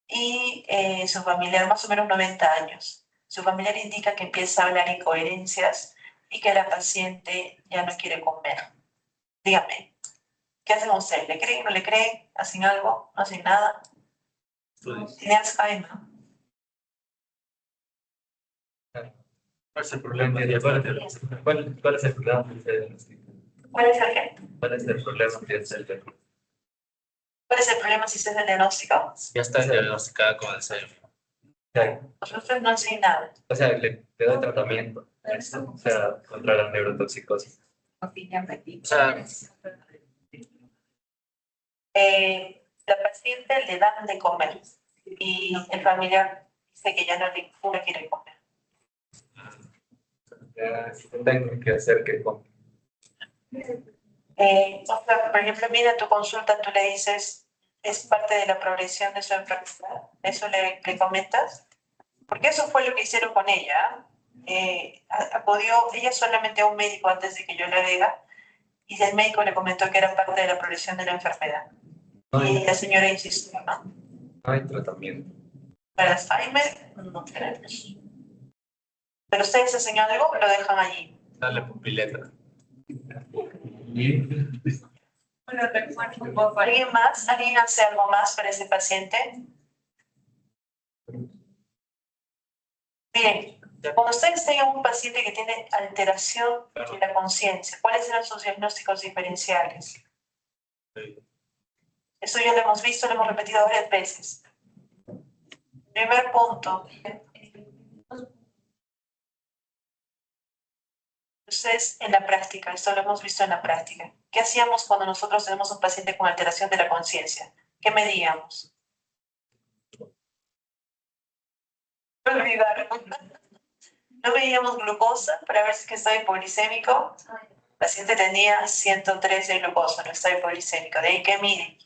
y su familiar, más o menos 90 años, su familiar indica que empieza a hablar incoherencias y que la paciente ya no quiere comer. Dígame, ¿qué hacen ustedes? ¿Le creen? ¿No le creen? ¿Hacen algo? ¿No hacen nada? ¿Tiene Alzheimer? ¿Cuál es el problema? ¿Cuál es el problema que se diagnostica? ¿Cuál es el qué? ¿Cuál es el problema que se diagnostica? ¿Cuál es el problema si se hace el diagnóstico? Ya está diagnosticada con Alzheimer. Nosotros no hacen nada. O sea, le doy tratamiento, o sea, contra la neurotoxicosis. O sea, La paciente le dan de comer y el familiar dice que ya no quiere comer. Tengo que hacer que coma. O sea, por ejemplo, viene a tu consulta, tú le dices, es parte de la progresión de su enfermedad, ¿eso le comentas? Porque eso fue lo que hicieron con ella. Acudió ella solamente a un médico antes de que yo la vea y el médico le comentó que era parte de la progresión de la enfermedad. Y la señora insistió, ¿no? No hay tratamiento. Para Alzheimer, no tenemos. Pero ustedes hacen algo, lo dejan allí. Dale pupileta. Bueno, recuerdo un poco. ¿Alguien más? ¿Alguien hace algo más para ese paciente? Bien, cuando ustedes tengan un paciente que tiene alteración de la conciencia, ¿cuáles serán sus diagnósticos diferenciales? Eso ya lo hemos visto, lo hemos repetido varias veces. Primer punto. Ustedes en la práctica, esto lo hemos visto en la práctica. ¿Qué hacíamos cuando nosotros tenemos un paciente con alteración de la conciencia? ¿Qué medíamos? Olvidaron. No medíamos glucosa para ver si es que estaba hipoglicémico. El paciente tenía 103 de glucosa, no estaba hipoglicémico. ¿De ahí qué mide?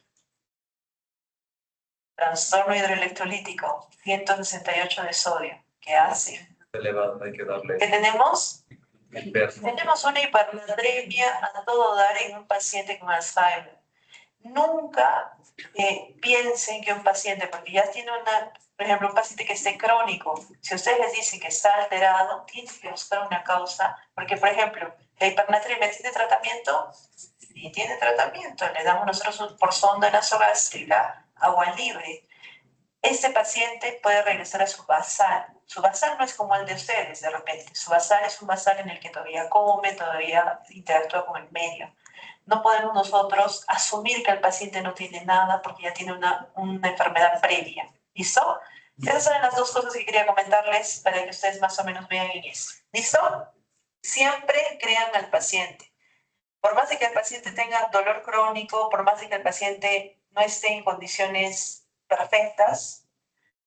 Trastorno hidroelectrolítico, 168 de sodio. ¿Qué hace? Elevado, hay que darle ¿Qué tenemos? inverso. Tenemos una hipernatremia a todo dar en un paciente con Alzheimer. Nunca piensen que un paciente, porque ya tiene por ejemplo, un paciente que esté crónico, si ustedes les dicen que está alterado, tienen que buscar una causa, porque, por ejemplo, la hipernatremia tiene tratamiento, sí tiene tratamiento, le damos nosotros por sonda nasogástrica agua libre. Este paciente puede regresar a su basal. Su basal no es como el de ustedes, de repente. Su basal es un basal en el que todavía come, todavía interactúa con el medio. No podemos nosotros asumir que el paciente no tiene nada porque ya tiene una enfermedad previa. ¿Listo? Esas son las dos cosas que quería comentarles para que ustedes más o menos vean en eso. ¿Listo? Siempre crean al paciente. Por más de que el paciente tenga dolor crónico, por más de que el paciente no esté en condiciones perfectas,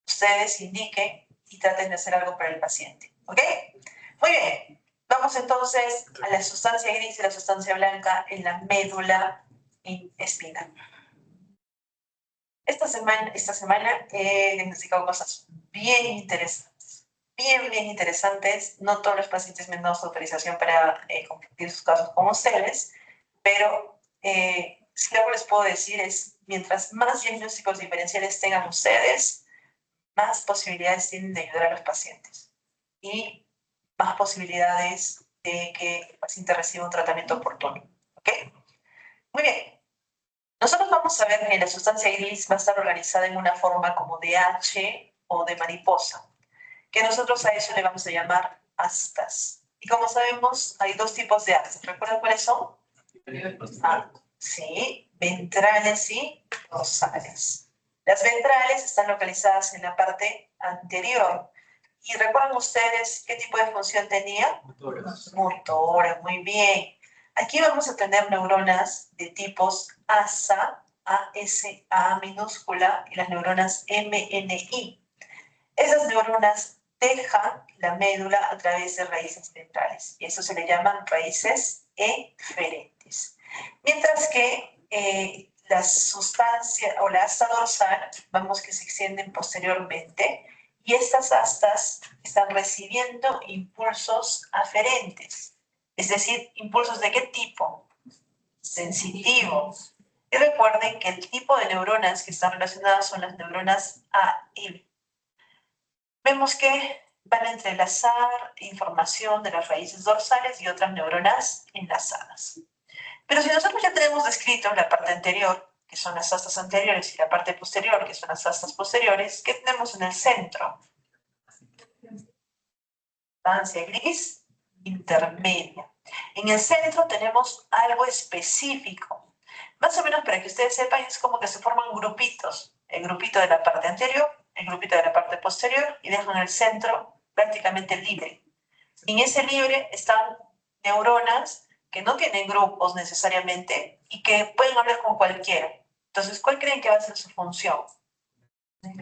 ustedes indiquen y traten de hacer algo para el paciente. ¿Ok? Muy bien. Vamos entonces a la sustancia gris y la sustancia blanca en la médula espinal. Esta semana he diagnosticado cosas bien interesantes. Bien interesantes. No todos los pacientes me han dado su autorización para compartir sus casos con ustedes, pero si algo les puedo decir es, mientras más diagnósticos diferenciales tengan ustedes, más posibilidades tienen de ayudar a los pacientes y más posibilidades de que el paciente reciba un tratamiento oportuno. ¿Ok? Muy bien. Nosotros vamos a ver que la sustancia gris va a estar organizada en una forma como de H o de mariposa, que nosotros a eso le vamos a llamar astas. Y como sabemos, hay dos tipos de astas. ¿Recuerdan cuáles son? Sí, ventrales y dorsales. Las ventrales están localizadas en la parte anterior. ¿Y recuerdan ustedes qué tipo de función tenía? Motora, muy bien. Aquí vamos a tener neuronas de tipos ASA, ASA minúscula, y las neuronas MNI. Esas neuronas dejan la médula a través de raíces ventrales, y eso se le llaman raíces eferentes. Mientras que la sustancia o la asta dorsal, vamos que se extienden posteriormente, y estas astas están recibiendo impulsos aferentes. Es decir, impulsos ¿de qué tipo? Sensitivos. Y recuerden que el tipo de neuronas que están relacionadas son las neuronas AM. Vemos que van a entrelazar información de las raíces dorsales y otras neuronas enlazadas. Pero si nosotros ya tenemos descrito la parte anterior, que son las astas anteriores, y la parte posterior, que son las astas posteriores, ¿qué tenemos en el centro? Sustancia gris intermedia. En el centro tenemos algo específico. Más o menos para que ustedes sepan, es como que se forman grupitos. El grupito de la parte anterior, el grupito de la parte posterior, y dejan el centro prácticamente libre. En ese libre están neuronas que no tienen grupos necesariamente y que pueden hablar con cualquiera. Entonces, ¿cuál creen que va a ser su función?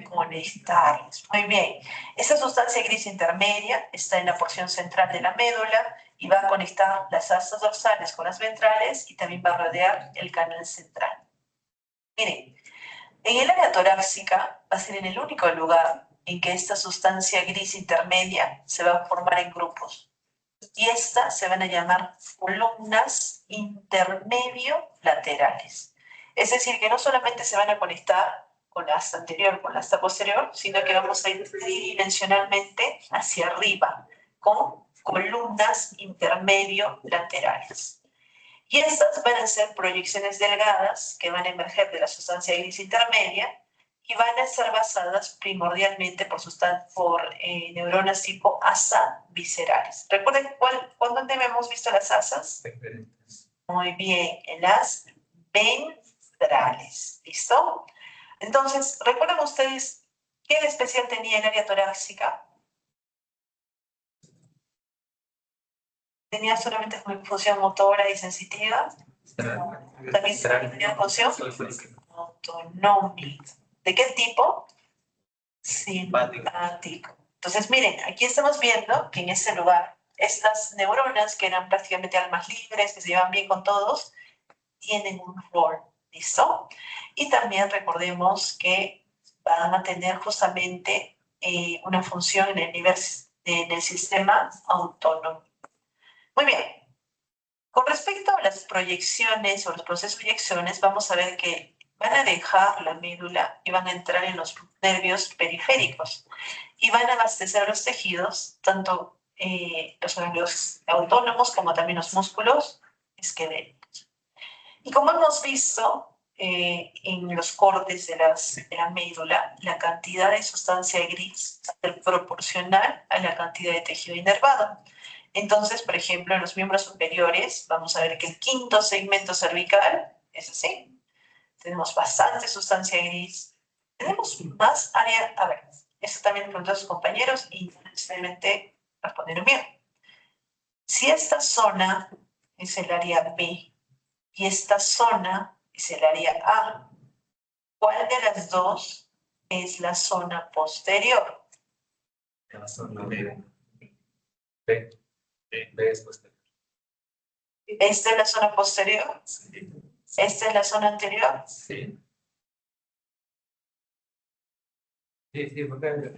Conectarlos. Muy bien. Esta sustancia gris intermedia está en la porción central de la médula y va a conectar las astas dorsales con las ventrales y también va a rodear el canal central. Miren, en el área torácica va a ser en el único lugar en que esta sustancia gris intermedia se va a formar en grupos. Y estas se van a llamar columnas intermedio laterales. Es decir, que no solamente se van a conectar con la asta anterior, con la asta posterior, sino que vamos a ir tridimensionalmente hacia arriba, con columnas intermedio laterales. Y estas van a ser proyecciones delgadas que van a emerger de la sustancia gris intermedia y van a ser basadas primordialmente por neuronas tipo asa viscerales. ¿Recuerden dónde hemos visto las asas? Muy bien, en las ventrales. ¿Listo? Entonces, ¿recuerdan ustedes qué de especial tenía el área torácica? Tenía solamente función motora y sensitiva. También tenía función autonómica. ¿De qué tipo? Simpático. Entonces, miren, aquí estamos viendo que en este lugar, estas neuronas, que eran prácticamente almas libres, que se llevan bien con todos, tienen un rol, ¿listo? Y también recordemos que van a tener justamente una función en el sistema autónomo. Muy bien. Con respecto a las proyecciones o los procesos de proyecciones, vamos a ver que van a dejar la médula y van a entrar en los nervios periféricos y van a abastecer a los tejidos, tanto los nervios autónomos como también los músculos esqueléticos. Y como hemos visto en los cortes de la médula, la cantidad de sustancia gris es proporcional a la cantidad de tejido inervado. Entonces, por ejemplo, en los miembros superiores, vamos a ver que el quinto segmento cervical es así. Tenemos bastante sustancia gris. Tenemos más área. A ver, esto también lo pregunté a sus compañeros y no necesariamente respondieron bien. Si esta zona es el área B y esta zona es el área A, ¿cuál de las dos es la zona posterior? La zona B. B. B es posterior. ¿Esta es la zona posterior? Sí. ¿Esta es la zona anterior? Sí. Sí, porque...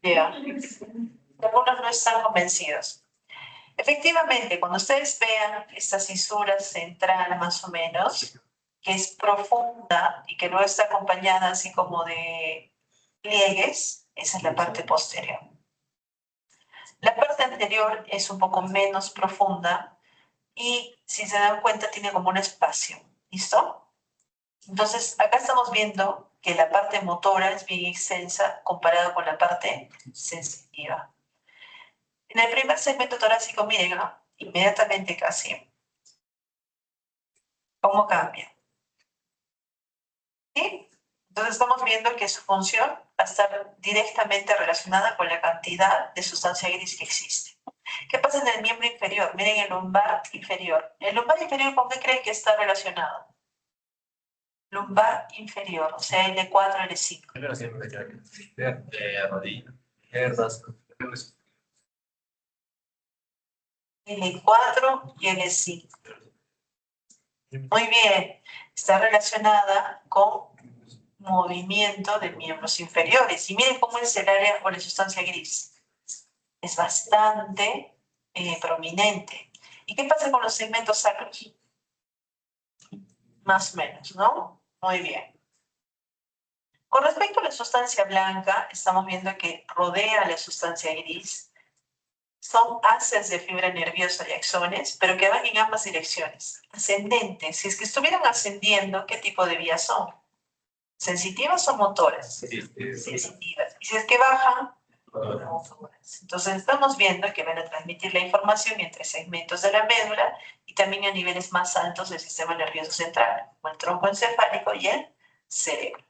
Ya. Algunos no están convencidos. Efectivamente, cuando ustedes vean esta cisura central más o menos, que es profunda y que no está acompañada así como de pliegues, esa es la parte posterior. La parte anterior es un poco menos profunda y si se dan cuenta tiene como un espacio. ¿Listo? Entonces, acá estamos viendo que la parte motora es bien extensa comparada con la parte sensitiva. En el primer segmento torácico, miren, ¿no? Inmediatamente casi, ¿cómo cambia? ¿Sí? Entonces estamos viendo que su función va a estar directamente relacionada con la cantidad de sustancia gris que existe. ¿Qué pasa en el miembro inferior? Miren el lumbar inferior. ¿El lumbar inferior con qué creen que está relacionado? Lumbar inferior, o sea, L4, L5. De rodilla. Izquierdas. L4 y L5. Muy bien, está relacionada con movimiento de miembros inferiores. Y miren cómo es el área o la sustancia gris. Es bastante prominente. ¿Y qué pasa con los segmentos sacros? Más o menos, ¿no? Muy bien. Con respecto a la sustancia blanca, estamos viendo que rodea la sustancia gris. Son haces de fibra nerviosa y axones, pero que van en ambas direcciones. Ascendentes. Si es que estuvieran ascendiendo, ¿qué tipo de vías son? ¿Sensitivas o motoras? Sensitivas. Y si es que bajan, motoras. Entonces estamos viendo que van a transmitir la información entre segmentos de la médula y también a niveles más altos del sistema nervioso central, como el tronco encefálico y el cerebro.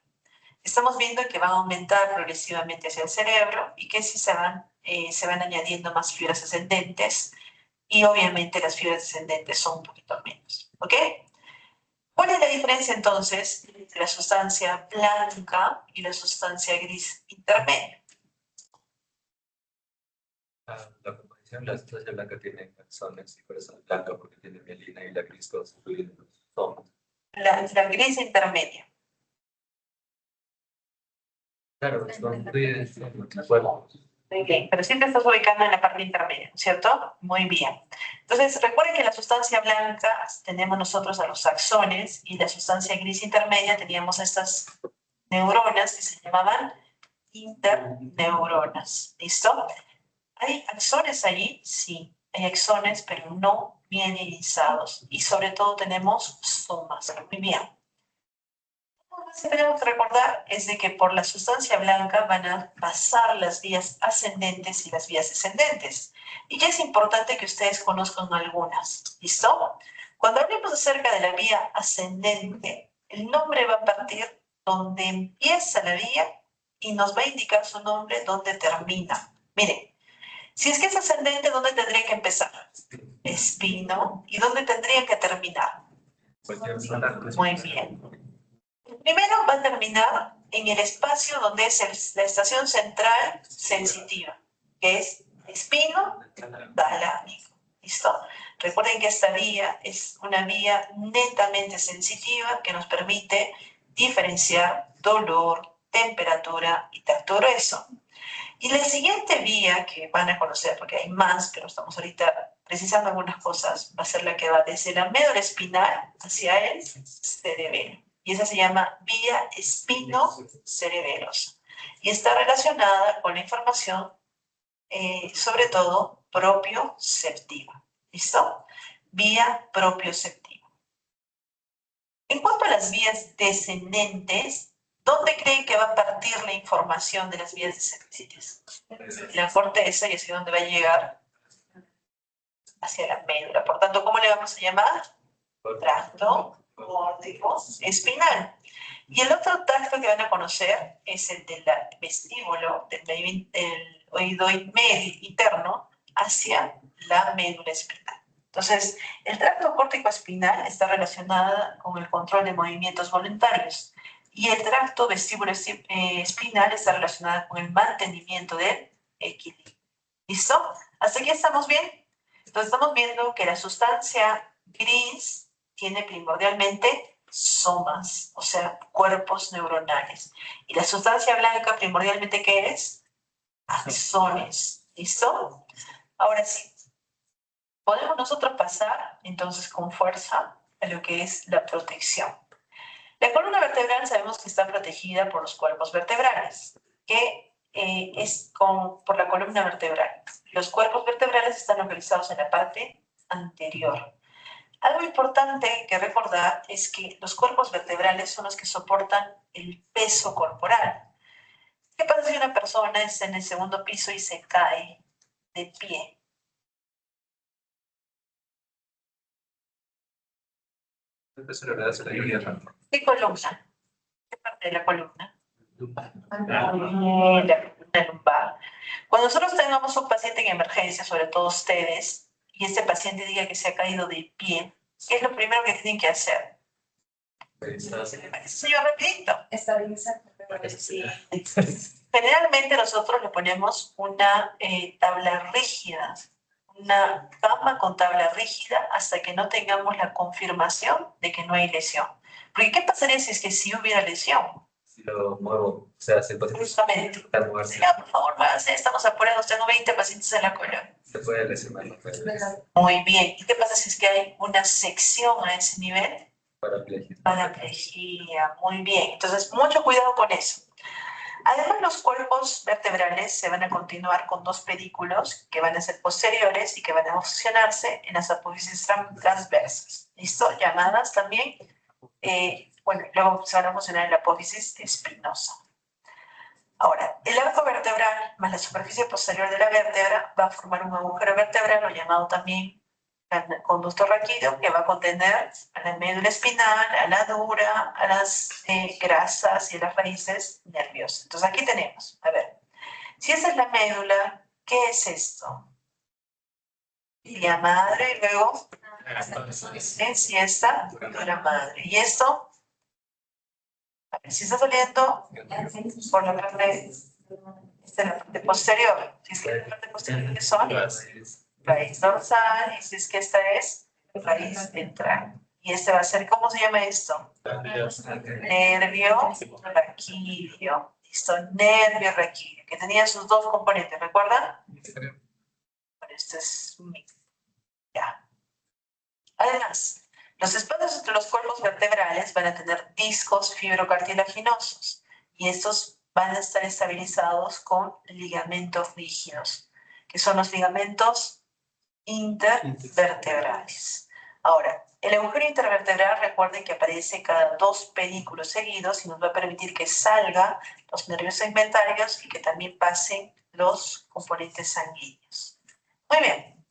Estamos viendo que van a aumentar progresivamente hacia el cerebro y que se van añadiendo más fibras ascendentes y obviamente las fibras descendentes son un poquito menos. ¿Ok? ¿Cuál es la diferencia entonces entre la sustancia blanca y la sustancia gris intermedia? La composición, la sustancia blanca tiene axones y por eso es blanca porque tiene mielina y la gris constituye los somos. La gris intermedia. Claro, constituye cuerpos. Muy bien, pero siempre estás ubicando en la parte intermedia, ¿no es cierto? Muy bien. Entonces, recuerden que la sustancia blanca tenemos nosotros a los axones y la sustancia gris intermedia teníamos estas neuronas que se llamaban interneuronas. ¿Listo? ¿Hay axones allí? Sí, hay axones, pero no bien irisados. Y sobre todo tenemos somas. Muy bien. Lo que tenemos que recordar es de que por la sustancia blanca van a pasar las vías ascendentes y las vías descendentes. Y ya es importante que ustedes conozcan algunas. ¿Listo? Cuando hablemos acerca de la vía ascendente, el nombre va a partir donde empieza la vía y nos va a indicar su nombre donde termina. Miren, si es que es ascendente, ¿dónde tendría que empezar? Espino. ¿Y dónde tendría que terminar? Muy bien. Primero va a terminar en el espacio donde es la estación central sensitiva, que es espino talámico. ¿Listo? Recuerden que esta vía es una vía netamente sensitiva que nos permite diferenciar dolor, temperatura y tacto grueso. Y la siguiente vía que van a conocer, porque hay más, pero estamos ahorita precisando algunas cosas, va a ser la que va desde la médula espinal hacia el cerebelo. Y esa se llama vía espino-cerebelosa. Y está relacionada con la información, sobre todo, propioceptiva. ¿Listo? Vía propioceptiva. En cuanto a las vías descendentes, ¿dónde creen que va a partir la información de las vías descendentes? La corteza, y hacia dónde va a llegar, hacia la médula. Por tanto, ¿cómo le vamos a llamar? Tracto córtico espinal. Y el otro tracto que van a conocer es el del vestíbulo, del oído medio interno, hacia la médula espinal. Entonces, el tracto córtico espinal está relacionado con el control de movimientos voluntarios y el tracto vestíbulo espinal está relacionado con el mantenimiento del equilibrio. ¿Listo? ¿Hasta aquí estamos bien? Entonces, estamos viendo que la sustancia gris tiene primordialmente somas, o sea, cuerpos neuronales. Y la sustancia blanca primordialmente, ¿qué es? Axones. ¿Listo? Ahora sí, podemos nosotros pasar entonces con fuerza a lo que es la protección. La columna vertebral sabemos que está protegida por los cuerpos vertebrales, que por la columna vertebral. Los cuerpos vertebrales están localizados en la parte anterior. Algo importante que recordar es que los cuerpos vertebrales son los que soportan el peso corporal. ¿Qué pasa si una persona está en el segundo piso y se cae de pie? ¿Qué columna? ¿Qué parte de la columna? La columna lumbar. Cuando nosotros tengamos un paciente en emergencia, sobre todo ustedes, y este paciente diga que se ha caído de pie, ¿qué es lo primero que tienen que hacer? Señor, rapidito. Estabilizar. Sí. Generalmente nosotros le ponemos una tabla rígida, una cama con tabla rígida hasta que no tengamos la confirmación de que no hay lesión. Porque ¿qué pasaría si es que sí hubiera lesión? Si lo muevo, o sea, se puede Justamente. moverse, Señor, por favor, váyase, estamos apurados, tengo 20 pacientes en la cola. se puede lesionar, no puede Muy bien. ¿Y qué pasa si es que hay una sección a ese nivel? paraplegia. Paraplegia, muy bien. Entonces, mucho cuidado con eso. Además, los cuerpos vertebrales se van a continuar con dos pedículos que van a ser posteriores y que van a fusionarse en las apófisis transversas. ¿Listo? Llamadas también, bueno, luego se van a fusionar en la apófisis espinosa. Ahora, el arco vertebral más la superficie posterior de la vértebra va a formar un agujero vertebral, o llamado también conducto raquídeo, que va a contener a la médula espinal, a la dura, a las grasas y a las raíces nerviosas. Entonces aquí tenemos, a ver, si esa es la médula, ¿qué es esto? Ilia madre, y luego si esta, dura madre. ¿Y esto? A ver, si está saliendo por la parte, esta es la parte posterior. Si es que la parte posterior, ¿qué son? Raíz dorsal, y si es que esta es raíz ventral. Y este va a ser, ¿cómo se llama esto? Nervio raquídeo. Listo, nervio raquídeo, que tenía sus dos componentes, ¿recuerdan? Bueno, este es ya. Además, los espacios entre los cuerpos vertebrales van a tener discos fibrocartilaginosos y estos van a estar estabilizados con ligamentos rígidos, que son los ligamentos intervertebrales. Ahora, el agujero intervertebral, recuerden que aparece cada 2 pedículos seguidos y nos va a permitir que salgan los nervios segmentarios y que también pasen los componentes sanguíneos. Muy bien.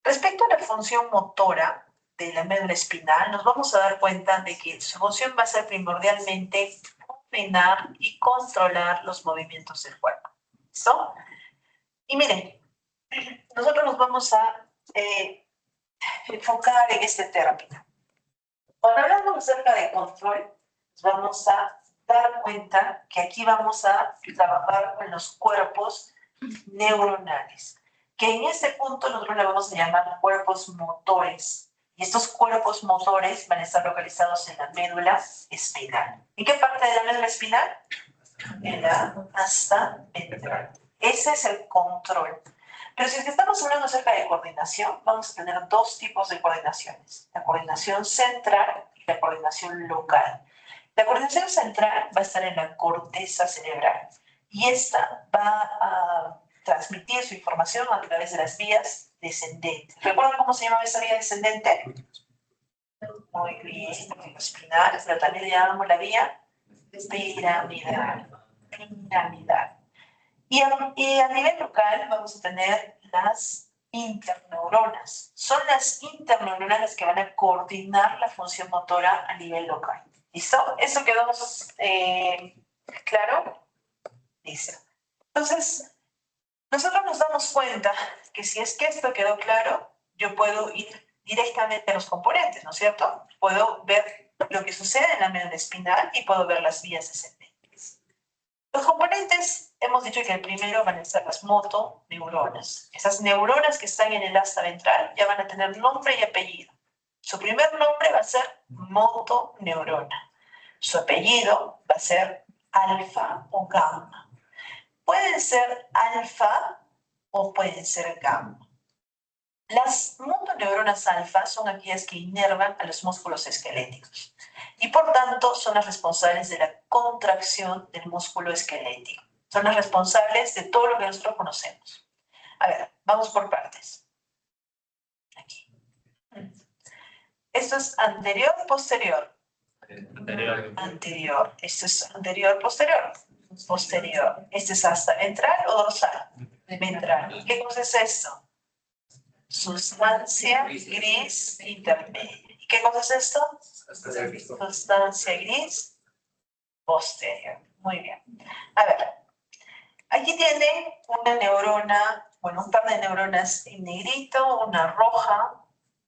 Respecto a la función motora de la médula espinal, nos vamos a dar cuenta de que su función va a ser primordialmente coordinar y controlar los movimientos del cuerpo. ¿Listo? Y miren, nosotros nos vamos a enfocar en este término. Cuando hablamos acerca de control, nos vamos a dar cuenta que aquí vamos a trabajar con los cuerpos neuronales, que en este punto nosotros le vamos a llamar cuerpos motores. Y estos cuerpos motores van a estar localizados en la médula espinal. ¿En qué parte de la médula espinal? En la asta ventral. Ese es el control. Pero si estamos hablando acerca de coordinación, vamos a tener 2 tipos de coordinaciones. La coordinación central y la coordinación local. La coordinación central va a estar en la corteza cerebral y esta va a transmitir su información a través de las vías descendentes. ¿Recuerdan cómo se llamaba esa vía descendente? Muy bien, espinal, pero también le llamamos la vía piramidal. Y a nivel local vamos a tener las interneuronas. Son las interneuronas las que van a coordinar la función motora a nivel local. ¿Listo? ¿Eso quedó claro? Listo. Entonces, nosotros nos damos cuenta que si es que esto quedó claro, yo puedo ir directamente a los componentes, ¿no es cierto? Puedo ver lo que sucede en la médula espinal y puedo ver las vías descendentes. Los componentes, hemos dicho que el primero van a ser las motoneuronas. Esas neuronas que están en el asta ventral ya van a tener nombre y apellido. Su primer nombre va a ser motoneurona. Su apellido va a ser alfa o gamma. Pueden ser alfa o pueden ser gamma. Las motoneuronas alfa son aquellas que inervan a los músculos esqueléticos y por tanto son las responsables de la contracción del músculo esquelético. Son las responsables de todo lo que nosotros conocemos. A ver, vamos por partes. Aquí. Esto es anterior, posterior. Anterior. Esto es anterior, posterior. Posterior. Este es asta ventral o dorsal. Ventral. ¿Qué cosa es esto? Sustancia gris intermedia. ¿Y qué cosa es esto? Sustancia gris posterior. Muy bien. A ver, aquí tienen una neurona, bueno, un par de neuronas en negrito, una roja,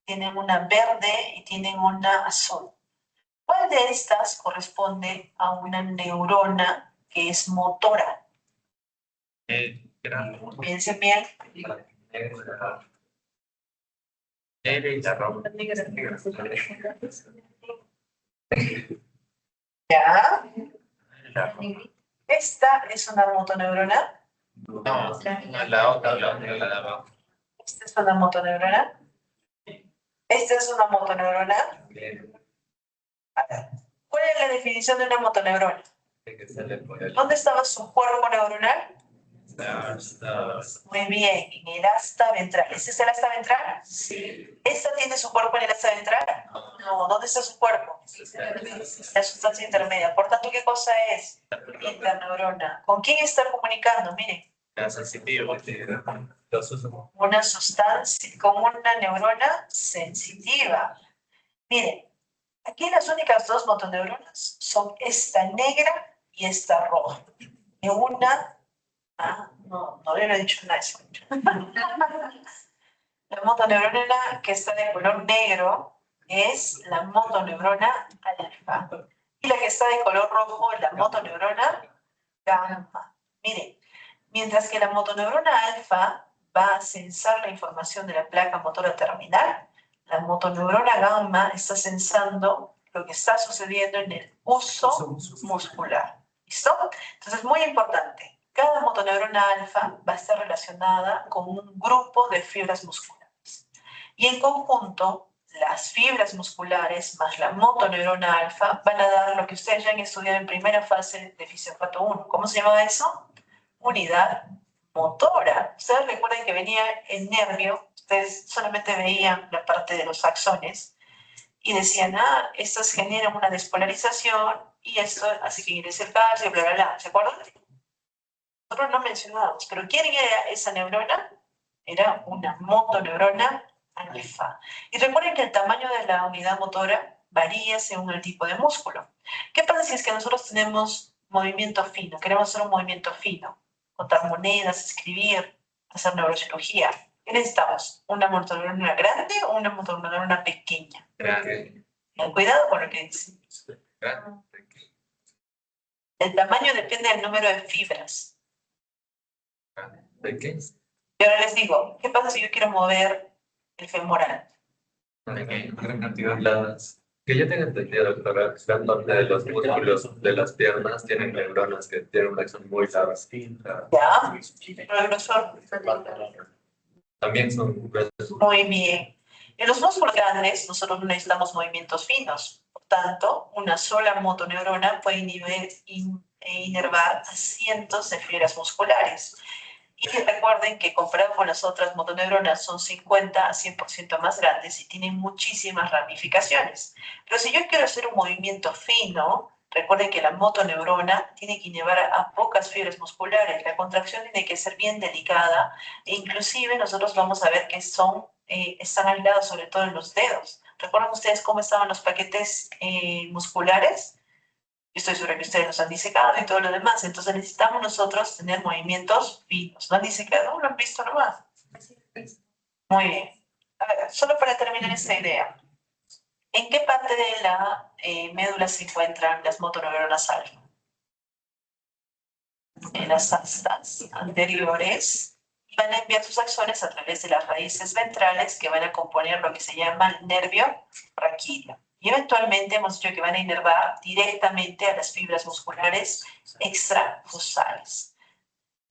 tienen una verde y tienen una azul. ¿Cuál de estas corresponde a una neurona que es motora? Piensen bien. ¿Ya? Esta es una motoneurona. No, la otra, la de abajo. Esta es una motoneurona. Esta es una motoneurona. A ver, ¿cuál es la definición de una motoneurona? ¿Dónde estaba su cuerpo neuronal? Muy bien, en el asta ventral. ¿Este es el asta ventral? Sí. ¿Esta tiene su cuerpo en el asta ventral? No. ¿Dónde está su cuerpo? La sustancia intermedia. Por tanto, ¿qué cosa es? Interneurona. ¿Con quién está comunicando? Miren. Una sustancia, con una neurona sensitiva. Miren, aquí las únicas 2 motoneuronas son esta negra y esta roja. Y una... no le he dicho nada. La motoneurona que está de color negro es la motoneurona alfa. Y la que está de color rojo es la motoneurona gamma. Miren, mientras que la motoneurona alfa va a sensar la información de la placa motora terminal, la motoneurona gamma está sensando lo que está sucediendo en el uso muscular. ¿Listo? Entonces, muy importante. Cada motoneurona alfa va a estar relacionada con un grupo de fibras musculares. Y en conjunto, las fibras musculares más la motoneurona alfa van a dar lo que ustedes ya han estudiado en primera fase de fisiolfato 1. ¿Cómo se llama eso? Unidad motora. Ustedes recuerdan que venía el nervio, ustedes solamente veían la parte de los axones y decían, estas generan una despolarización y esto hace que ingrese el calcio, bla, bla, bla. ¿Se acuerdan? Nosotros no mencionábamos, pero ¿quién era esa neurona? Era una motoneurona alfa. Y recuerden que el tamaño de la unidad motora varía según el tipo de músculo. ¿Qué pasa si es que nosotros tenemos movimiento fino? Queremos hacer un movimiento fino, contar monedas, escribir, hacer neurocirugía. ¿Qué necesitamos? ¿Una motoneurona grande o una motoneurona pequeña? Grande. Cuidado con lo que dice. Grande. El tamaño depende del número de fibras. Pequeño. Y ahora les digo, ¿qué pasa si yo quiero mover el femoral? Que yo tenga entendido, doctora, gran parte de los músculos de las piernas tienen neuronas que tienen un axón muy largo. ¿Ya? Pero el grosor. También son gruesos. Muy bien. En los músculos grandes nosotros no necesitamos movimientos finos. Por tanto, una sola motoneurona puede inervar a cientos de fibras musculares. Y recuerden que comparado con las otras motoneuronas son 50 a 100% más grandes y tienen muchísimas ramificaciones. Pero si yo quiero hacer un movimiento fino, recuerden que la motoneurona tiene que inervar a pocas fibras musculares. La contracción tiene que ser bien delicada e inclusive nosotros vamos a ver que están aislados sobre todo en los dedos. ¿Recuerdan ustedes cómo estaban los paquetes musculares? Estoy segura que ustedes los han disecado y todo lo demás. Entonces necesitamos nosotros tener movimientos finos. ¿No han disecado? ¿No lo han visto nomás? Muy bien. A ver, solo para terminar esta idea. ¿En qué parte de la médula se encuentran las motoneuronas alfa? En las astas anteriores. Van a enviar sus axones a través de las raíces ventrales que van a componer lo que se llama el nervio raquídeo. Y eventualmente hemos dicho que van a inervar directamente a las fibras musculares extrafusales.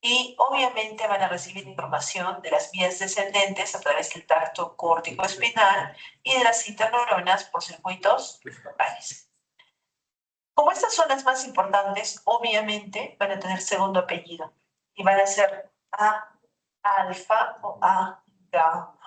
Y obviamente van a recibir información de las vías descendentes a través del tracto córtico-espinal y de las interneuronas por circuitos vocales. Como estas son las más importantes, obviamente van a tener segundo apellido y van a ser A alfa o A gamma.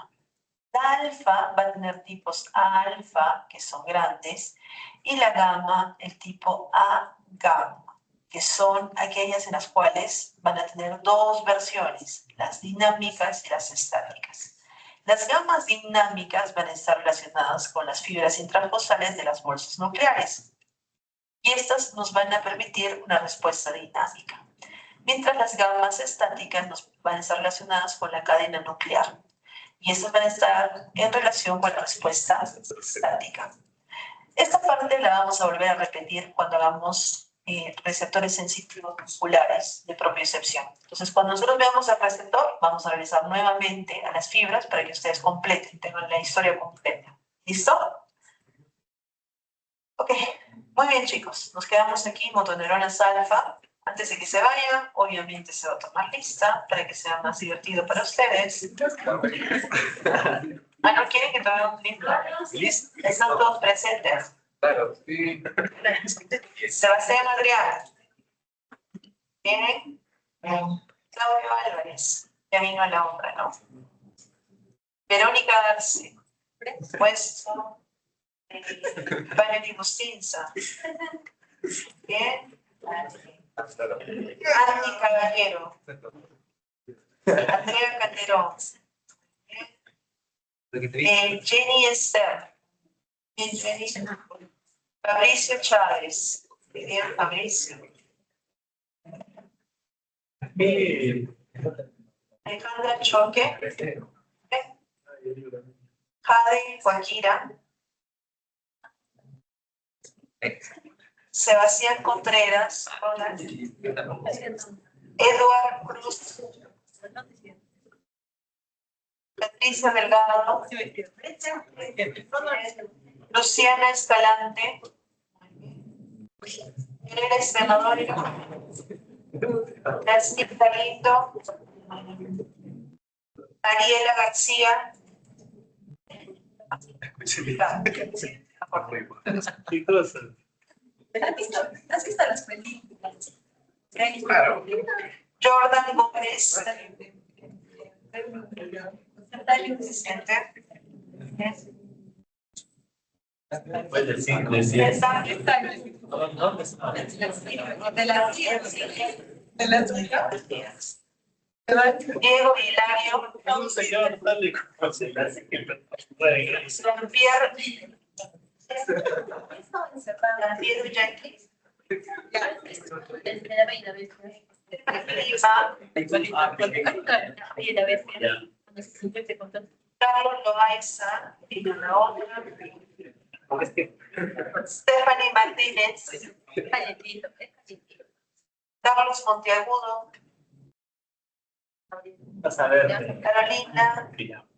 La alfa va a tener tipos alfa, que son grandes, y la gamma, el tipo A gamma, que son aquellas en las cuales van a tener dos versiones, las dinámicas y las estáticas. Las gamas dinámicas van a estar relacionadas con las fibras intrafosales de las bolsas nucleares, y estas nos van a permitir una respuesta dinámica, mientras las gamas estáticas nos van a estar relacionadas con la cadena nuclear. Y estas van a estar en relación con la respuesta estática. Esta parte la vamos a volver a repetir cuando hagamos receptores sensitivos musculares de propiocepción. Entonces, cuando nosotros veamos el receptor, vamos a regresar nuevamente a las fibras para que ustedes completen, tengan la historia completa. ¿Listo? Ok, muy bien chicos, nos quedamos aquí, motoneuronas alfa. Antes de que se vayan, obviamente se va a tomar lista para que sea más divertido para ustedes. ¿No quieren que tomemos lista? ¿Están todos presentes? Claro, sí. Sebastián Adrián. ¿Tienen? Claudio Álvarez. Ya vino a la obra, ¿no? Verónica Arce. Puesto. Valery Bustinza. Bien. Andy Caballero. Andrea Calderón. Jenny Esther. Fabricio Chávez. Bien, Fabricio. Alejandra Choque. Jade Joaquira. Sebastián Contreras. Eduard Cruz. Patricia Delgado. Luciana Escalante. Elena Extremadura, Nancy Galindo, Ariela García, ¿Has visto las películas? Claro. Jordan Gómez, asistente. Diego Hilario, Jean-Pierre Yankee, Carlos Loaiza, Stephanie Martínez, Carlos Monteagudo, Carolina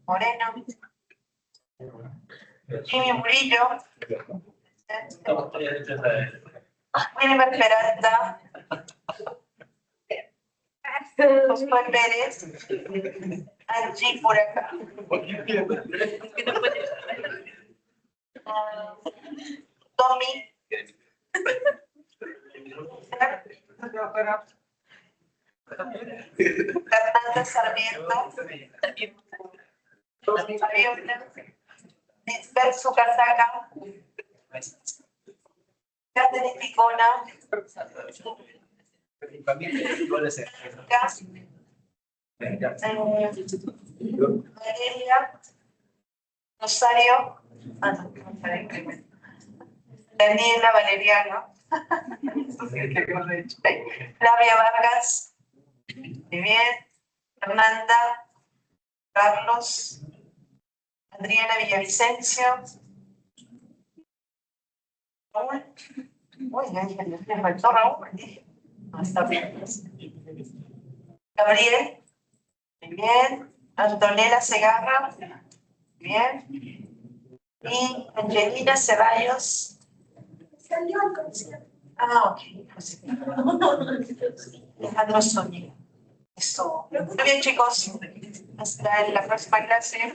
Moreno, Jimmy Murillo, Wilmer Peralta, Josué Pérez, Angie por acá. Tommy. Fernanda Sarmiento. Lisbeth Zucarzaga. Catherine Picona. Valeria Rosario, Daniela Valeriano, Flavia Vargas, muy bien, Fernanda, Carlos, Adriana Villavicencio, Raúl, me faltó Raúl, no está bien. Gabriel, muy bien, Antonella Segarra, muy bien, y Angelina Ceballos. Salió al concierto. Ah, ok. Alejandro Zúñiga. Esto. Muy bien, chicos. Hasta la próxima clase.